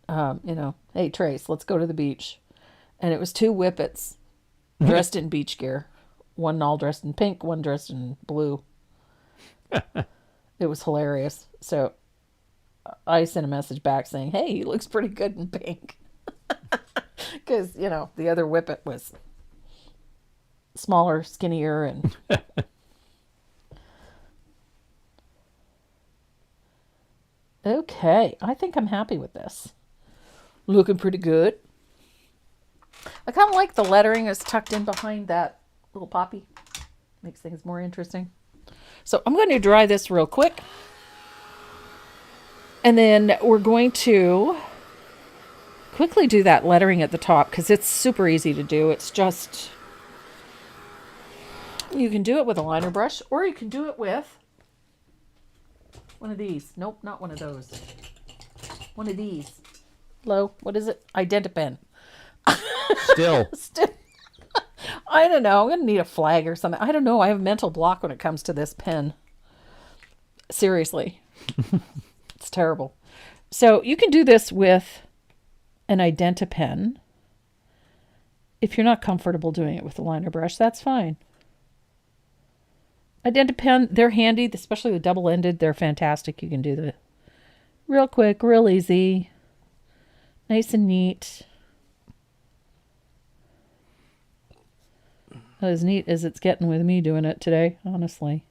hey, Trace, let's go to the beach. And it was two whippets dressed in beach gear. One all dressed in pink, one dressed in blue. It was hilarious. So I sent a message back saying, hey, he looks pretty good in pink. Because, the other whippet was smaller, skinnier, and... Okay, I think I'm happy with this. Looking pretty good. I kind of like the lettering is tucked in behind that little poppy. Makes things more interesting. So I'm going to dry this real quick. And then we're going to quickly do that lettering at the top because it's super easy to do. It's just, you can do it with a liner brush or you can do it with one of these. Nope, not one of those. One of these. Hello, what is it? Identi-pen. Still. I don't know. I'm going to need a flag or something. I don't know. I have a mental block when it comes to this pen. Seriously. It's terrible. So you can do this with an Identi-pen. If you're not comfortable doing it with a liner brush, that's fine. Identi-pen, they're handy, especially the double-ended. They're fantastic. You can do the real quick, real easy, nice and neat. As neat as it's getting with me doing it today, honestly.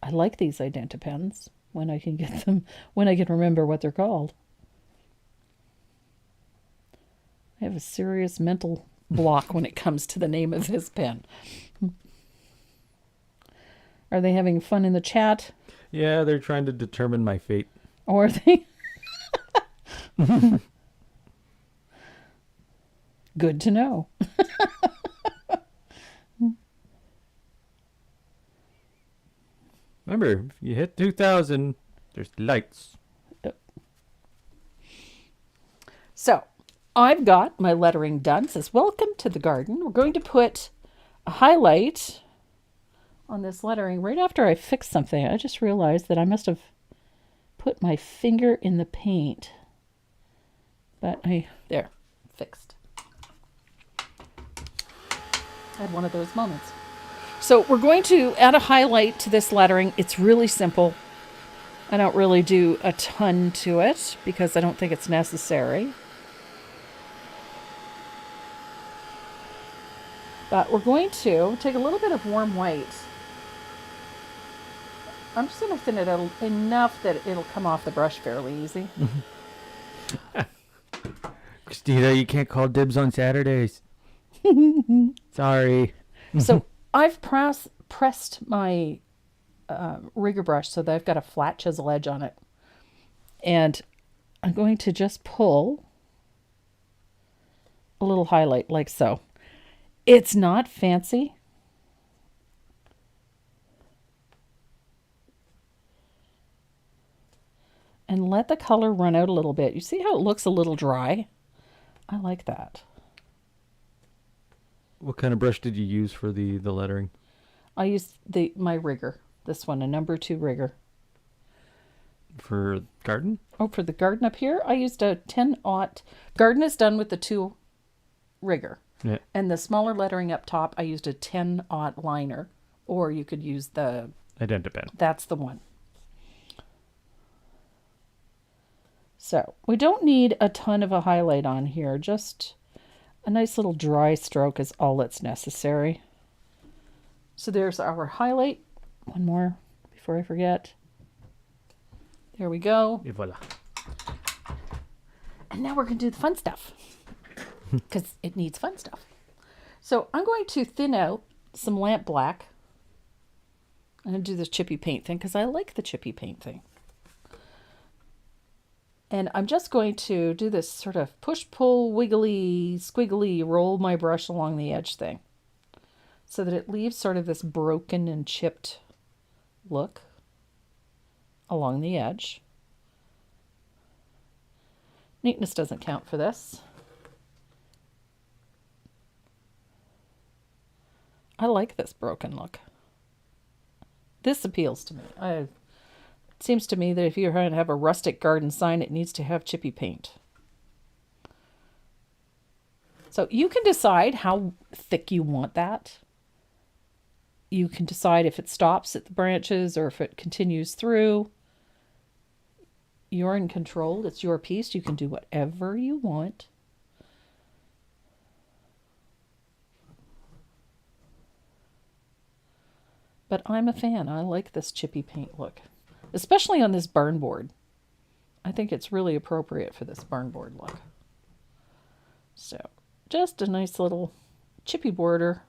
I like these Identi-pens when I can get them, when I can remember what they're called. I have a serious mental block when it comes to the name of this pen. Are they having fun in the chat? Yeah, they're trying to determine my fate. Or are they? Good to know. Remember, if you hit 2000, there's lights. So, I've got my lettering done. It says, welcome to the garden. We're going to put a highlight on this lettering right after I fix something. I just realized that I must have put my finger in the paint. But there, fixed. I had one of those moments. So we're going to add a highlight to this lettering. It's really simple. I don't really do a ton to it because I don't think it's necessary. But we're going to take a little bit of warm white I'm just going to thin it out enough that it'll come off the brush fairly easy. Christina, you can't call dibs on Saturdays. Sorry. So I've pressed my rigger brush so that I've got a flat chisel edge on it. And I'm going to just pull a little highlight like so. It's not fancy. And let the color run out a little bit. You see how it looks a little dry? I like that. What kind of brush did you use for the lettering? I used my rigger. This one, a number 2 rigger. For garden? Oh, for the garden up here, I used a 10-aught. Garden is done with the 2 rigger. Yeah. And the smaller lettering up top, I used a 10-aught liner. Or you could use the... Identi-pen. That's the one. So, we don't need a ton of a highlight on here. Just a nice little dry stroke is all that's necessary. So there's our highlight. One more before I forget. There we go. Et voila. And now we're going to do the fun stuff. Because it needs fun stuff. So I'm going to thin out some lamp black. I'm going to do this chippy paint thing because I like the chippy paint thing. And I'm just going to do this sort of push-pull, wiggly, squiggly, roll my brush along the edge thing. So that it leaves sort of this broken and chipped look along the edge. Neatness doesn't count for this. I like this broken look. This appeals to me. It seems to me that if you're going to have a rustic garden sign, it needs to have chippy paint. So you can decide how thick you want that. You can decide if it stops at the branches or if it continues through. You're in control. It's your piece. You can do whatever you want. But I'm a fan. I like this chippy paint look. Especially on this barn board. I think it's really appropriate for this barn board look. So, just a nice little chippy border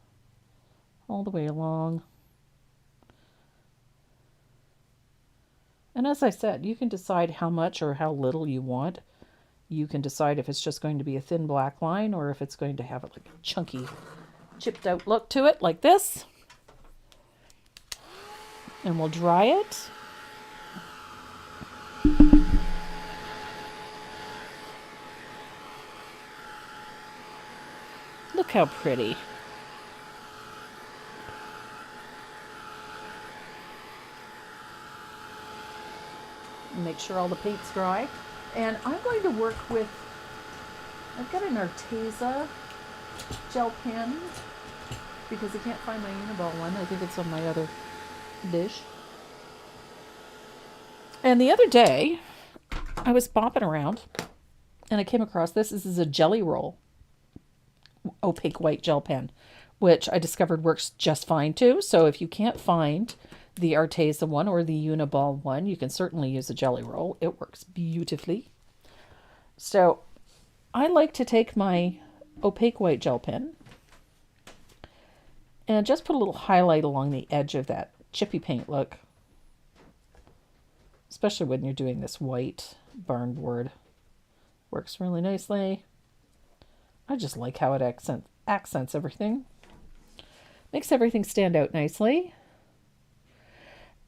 all the way along. And as I said, you can decide how much or how little you want. You can decide if it's just going to be a thin black line or if it's going to have like a chunky, chipped out look to it like this. And we'll dry it. Look how pretty. Make sure all the paint's dry. And I'm going to work with, I've got an Arteza gel pen because I can't find my Uniball one. I think it's on my other dish. And the other day, I was bopping around and I came across this. This is a Jelly Roll opaque white gel pen, which I discovered works just fine too. So if you can't find the Arteza one or the Uniball one, you can certainly use a Jelly Roll. It works beautifully. So I like to take my opaque white gel pen and just put a little highlight along the edge of that chippy paint look. Especially when you're doing this white barn board. Works really nicely. I just like how it accents everything. Makes everything stand out nicely.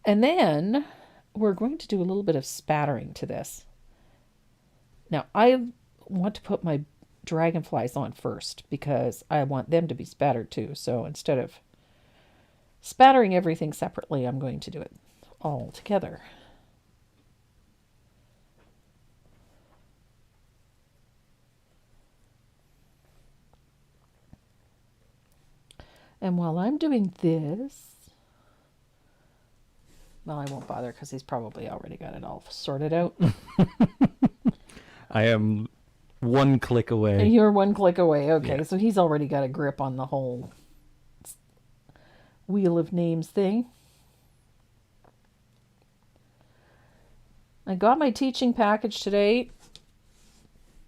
And then we're going to do a little bit of spattering to this. Now, I want to put my dragonflies on first because I want them to be spattered too. So instead of spattering everything separately, I'm going to do it all together. And while I'm doing this, well, I won't bother because he's probably already got it all sorted out. I am one click away. You're one click away. Okay, Yeah. so he's already got a grip on the whole Wheel of Names thing. I got my teaching package today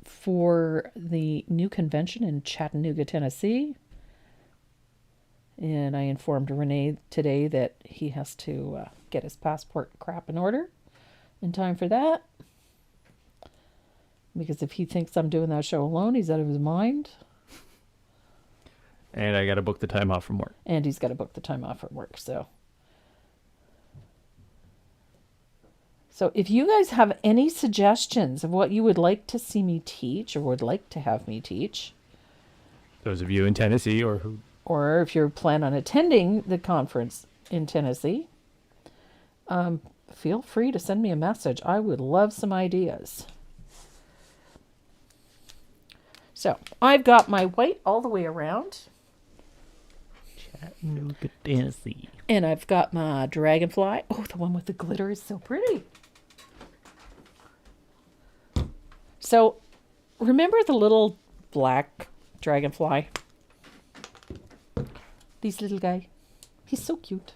for the new convention in Chattanooga, Tennessee. And I informed Renee today that he has to get his passport crap in order in time for that. Because if he thinks I'm doing that show alone, he's out of his mind. And I got to book the time off from work. And he's got to book the time off at work, so if you guys have any suggestions of what you would like to see me teach or would like to have me teach, those of you in Tennessee or if you plan on attending the conference in Tennessee, feel free to send me a message. I would love some ideas. So I've got my white all the way around. Chattanooga, Tennessee. And I've got my dragonfly. Oh, the one with the glitter is so pretty. So, remember the little black dragonfly? This little guy. He's so cute.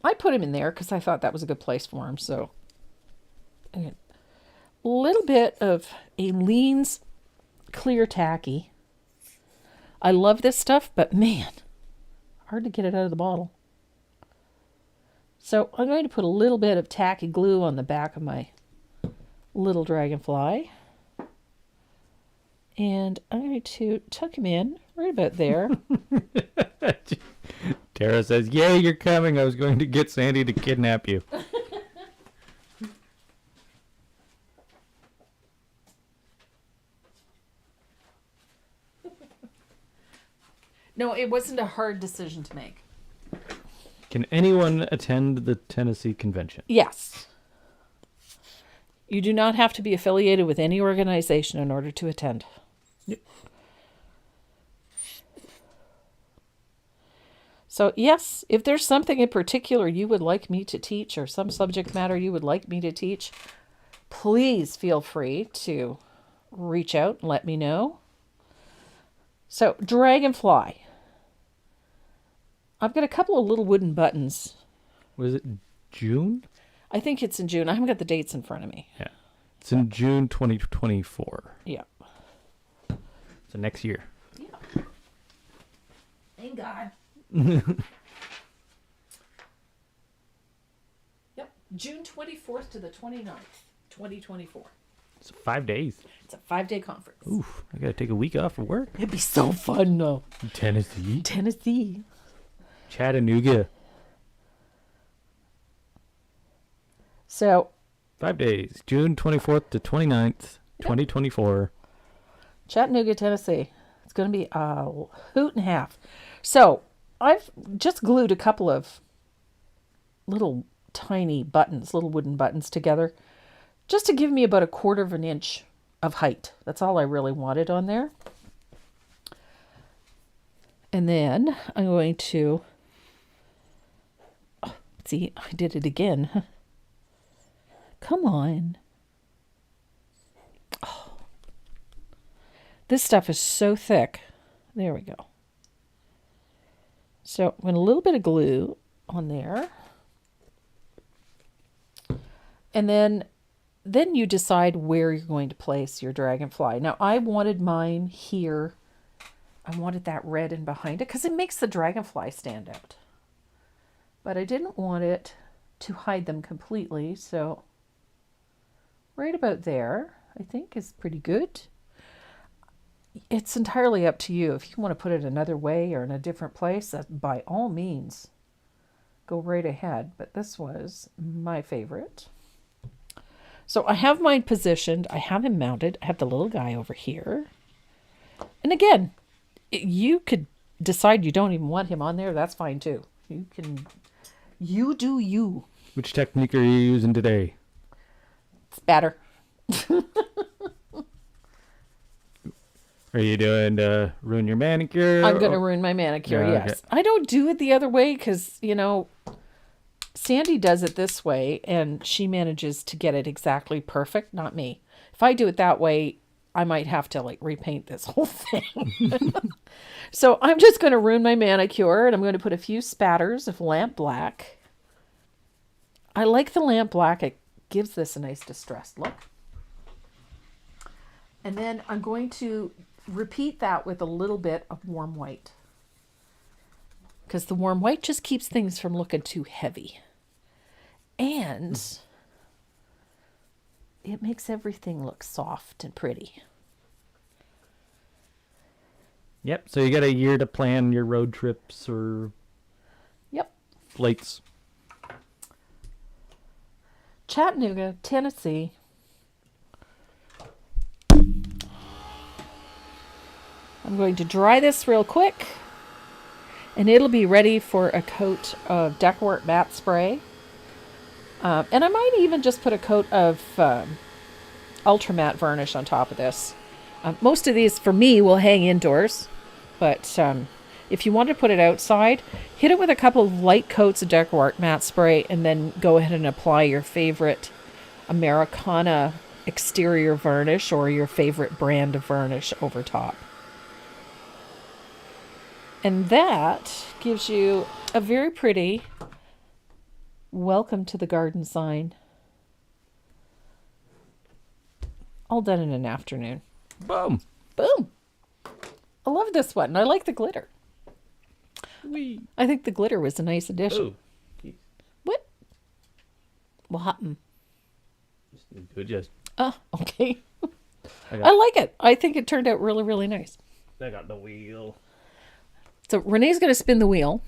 I put him in there because I thought that was a good place for him. So, a little bit of Aleene's clear tacky. I love this stuff, but man, hard to get it out of the bottle. So I'm going to put a little bit of tacky glue on the back of my little dragonfly. And I'm going to tuck him in right about there. Tara says, "Yay, you're coming. I was going to get Sandy to kidnap you." No, it wasn't a hard decision to make. Can anyone attend the Tennessee convention? Yes. You do not have to be affiliated with any organization in order to attend. Yep. So, yes, if there's something in particular you would like me to teach or some subject matter you would like me to teach, please feel free to reach out and let me know. So, dragonfly. I've got a couple of little wooden buttons. Was it June? I think it's in June. I haven't got the dates in front of me. Yeah. It's in June 2024. Yeah. So next year. Yeah. Thank God. Yep. June 24th to the 29th, 2024. It's 5 days. It's a 5-day conference. Oof. I got to take a week off of work. It'd be so fun, though. Tennessee. Tennessee. Chattanooga. So 5 days. June 24th to 29th, 2024. Chattanooga, Tennessee. It's going to be a hoot and a half. So I've just glued a couple of little tiny buttons, little wooden buttons together, just to give me about 1/4 of an inch of height. That's all I really wanted on there. And then I'm going to, see, I did it again. Come on. Oh. This stuff is so thick. There we go. So I'm going to a little bit of glue on there. And then you decide where you're going to place your dragonfly. Now, I wanted mine here. I wanted that red in behind it because it makes the dragonfly stand out. But I didn't want it to hide them completely, so right about there, I think, is pretty good. It's entirely up to you. If you want to put it another way or in a different place, by all means, go right ahead. But this was my favorite. So I have mine positioned. I have him mounted. I have the little guy over here. And again, you could decide you don't even want him on there. That's fine too. You do you. Which technique are you using today? Spatter. Are you doing ruin your manicure? I'm going to ruin my manicure, Yeah, yes. okay. I don't do it the other way because, Sandy does it this way and she manages to get it exactly perfect, not me. If I do it that way, I might have to repaint this whole thing. So I'm just going to ruin my manicure and I'm going to put a few spatters of lamp black. I like the lamp black. It gives this a nice distressed look. And then I'm going to repeat that with a little bit of warm white. Because the warm white just keeps things from looking too heavy. And it makes everything look soft and pretty. Yep. So you got a year to plan your road trips or Yep. flights. Chattanooga, Tennessee. I'm going to dry this real quick, and it'll be ready for a coat of Decor matte spray. And I might even just put a coat of ultra matte varnish on top of this. Most of these, for me, will hang indoors, but if you want to put it outside, hit it with a couple of light coats of Decor matte spray, and then go ahead and apply your favorite Americana exterior varnish or your favorite brand of varnish over top. And that gives you a very pretty welcome to the garden sign. All done in an afternoon. Boom. Boom. I love this one. I like the glitter. Wee. I think the glitter was a nice addition. Ooh. Jeez. What? What happened? Just need to adjust. Oh, okay. I I like it. I think it turned out really, really nice. I got the wheel. So Renee's going to spin the wheel.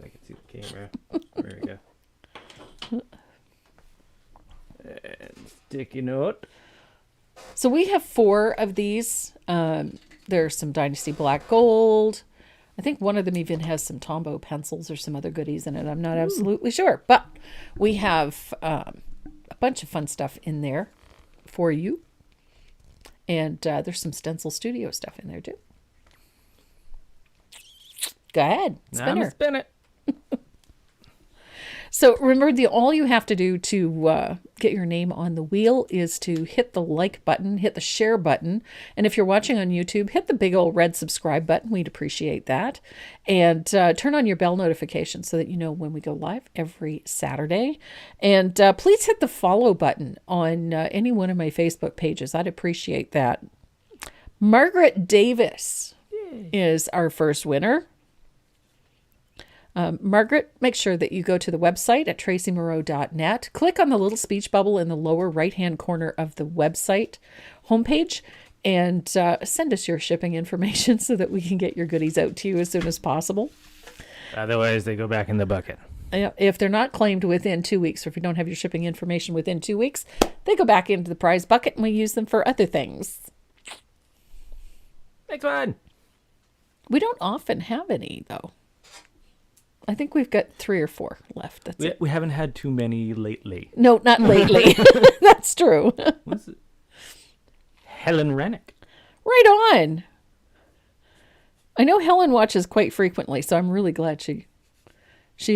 I can see the camera. There we go. And sticky note. So we have 4 of these. There's some Dynasty Black Gold. I think one of them even has some Tombow pencils or some other goodies in it. I'm not absolutely sure. But we have a bunch of fun stuff in there for you. And there's some Stencil Studio stuff in there too. Go ahead, spin her. Spin it. So remember, all you have to do to get your name on the wheel is to hit the like button, hit the share button. And if you're watching on YouTube, hit the big old red subscribe button. We'd appreciate that. And turn on your bell notification so that you know when we go live every Saturday. And please hit the follow button on any one of my Facebook pages. I'd appreciate that. Margaret Davis is our first winner. Margaret, make sure that you go to the website at tracymoreau.net. Click on the little speech bubble in the lower right-hand corner of the website homepage and send us your shipping information so that we can get your goodies out to you as soon as possible. Otherwise, they go back in the bucket. If they're not claimed within 2 weeks, or if you don't have your shipping information within 2 weeks, they go back into the prize bucket and we use them for other things. Next one. We don't often have any, though. I think we've got 3 or 4 left. That's it. We haven't had too many lately. No, not lately. That's true. What's it? Helen Rennick. Right on. I know Helen watches quite frequently, so I'm really glad she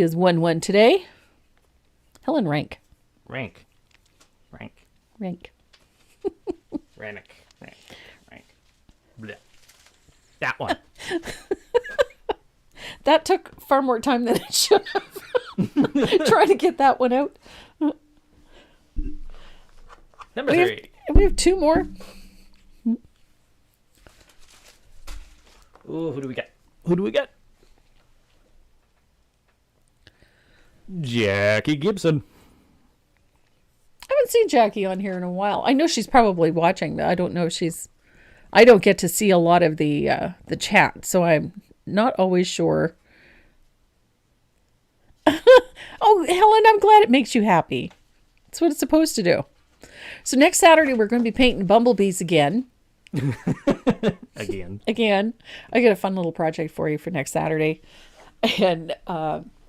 has won one today. Helen Rank. Rank. Rank. Rennick. Rank. Blech. That one. That took far more time than it should have. Trying to get that one out. Number 3. We have 2 more. Ooh, who do we got? Jackie Gibson. I haven't seen Jackie on here in a while. I know she's probably watching, but I don't know if I don't get to see a lot of the chat, so I'm not always sure. Oh, Helen, I'm glad it makes you happy. That's what it's supposed to do. So next Saturday, we're going to be painting bumblebees again. Again. I got a fun little project for you for next Saturday. And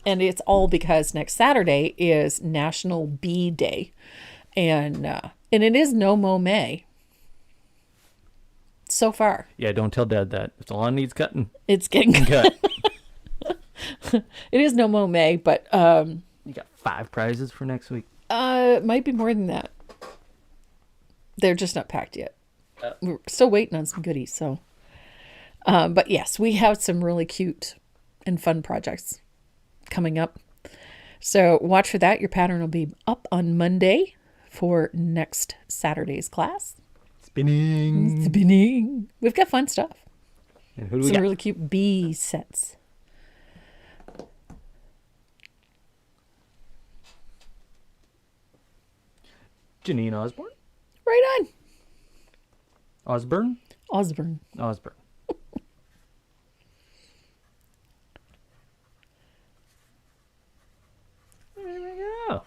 it's all because next Saturday is National Bee Day. And it is no mow May. So far. Yeah, don't tell Dad that. If the lawn needs cutting, It's getting cut. It is no mow May, but You got 5 prizes for next week. it might be more than that. They're just not packed yet. We're still waiting on some goodies, so. But yes, we have some really cute and fun projects coming up. So watch for that. Your pattern will be up on Monday for next Saturday's class. Spinning. Spinning. We've got fun stuff. And who do we Some got? really cute bee sets. Janine Osborne? Right on. Osborne? Osborne. Osborne. There we go.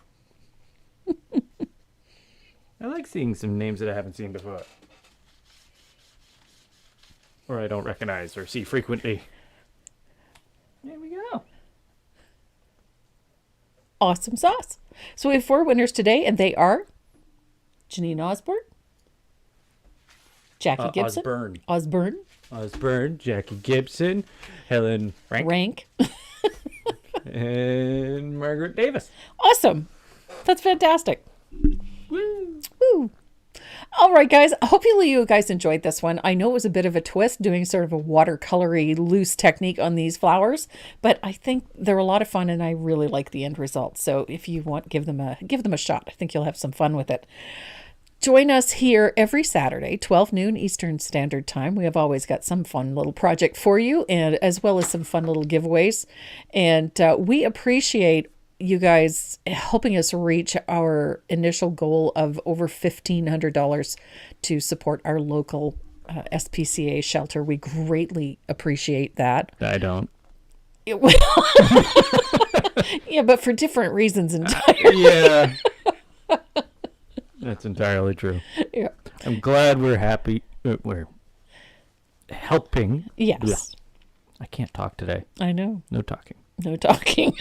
I like seeing some names that I haven't seen before. Or I don't recognize or see frequently. There we go. Awesome sauce. So we have 4 winners today, and they are Janine Osborne, Jackie Gibson, Osborne, Jackie Gibson, Helen Rank. and Margaret Davis. Awesome. That's fantastic. Woo! Woo. All right, guys. Hopefully you guys enjoyed this one. I know it was a bit of a twist doing sort of a watercolory loose technique on these flowers, but I think they're a lot of fun and I really like the end result. So if you want, give them a shot. I think you'll have some fun with it. Join us here every Saturday, 12 noon Eastern Standard Time. We have always got some fun little project for you, and as well as some fun little giveaways. And we appreciate you guys helping us reach our initial goal of over $1,500 to support our local SPCA shelter. We greatly appreciate that. I don't. Yeah, but for different reasons entirely. Yeah. That's entirely true. Yeah. I'm glad we're happy. We're helping. Yes. Blech. I can't talk today. I know. No talking. No talking.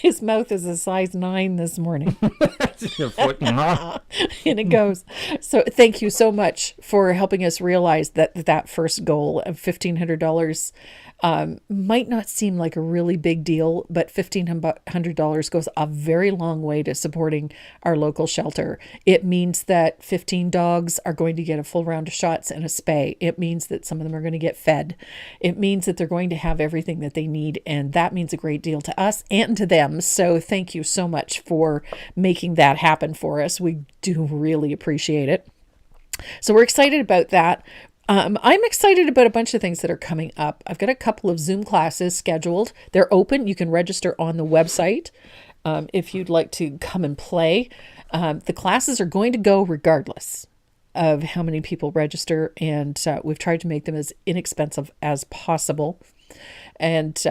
His mouth is a size 9 this morning. A foot and a half. And it goes. So thank you so much for helping us realize that first goal of $1,500 might not seem like a really big deal, but $1,500 goes a very long way to supporting our local shelter. It means that 15 dogs are going to get a full round of shots and a spay. It means that some of them are going to get fed. It means that they're going to have everything that they need, and that means a great deal to us and to them. So thank you so much for making that happen for us. We do really appreciate it. So we're excited about that. I'm excited about a bunch of things that are coming up. I've got a couple of Zoom classes scheduled. They're open. You can register on the website if you'd like to come and play. The classes are going to go regardless of how many people register, and we've tried to make them as inexpensive as possible. And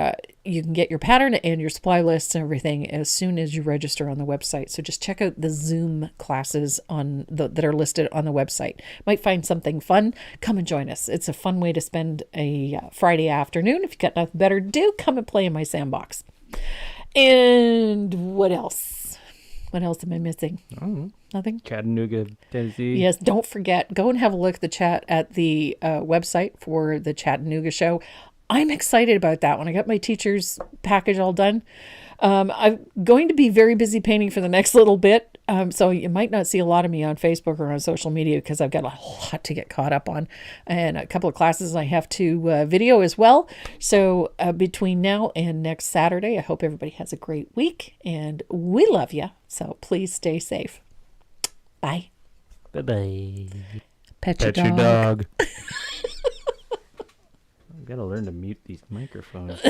you can get your pattern and your supply lists and everything as soon as you register on the website. So just check out the Zoom classes that are listed on the website. Might find something fun. Come and join us. It's a fun way to spend a Friday afternoon. If you've got nothing better to do, come and play in my sandbox. And what else? What else am I missing? Nothing? Chattanooga, Tennessee. Yes, don't forget, go and have a look at the chat at the website for the Chattanooga show. I'm excited about that one. I got my teacher's package all done. I'm going to be very busy painting for the next little bit. So you might not see a lot of me on Facebook or on social media because I've got a lot to get caught up on and a couple of classes I have to video as well. So between now and next Saturday, I hope everybody has a great week and we love you. So please stay safe. Bye. Bye-bye. Pet Your your dog. I've got to learn to mute these microphones.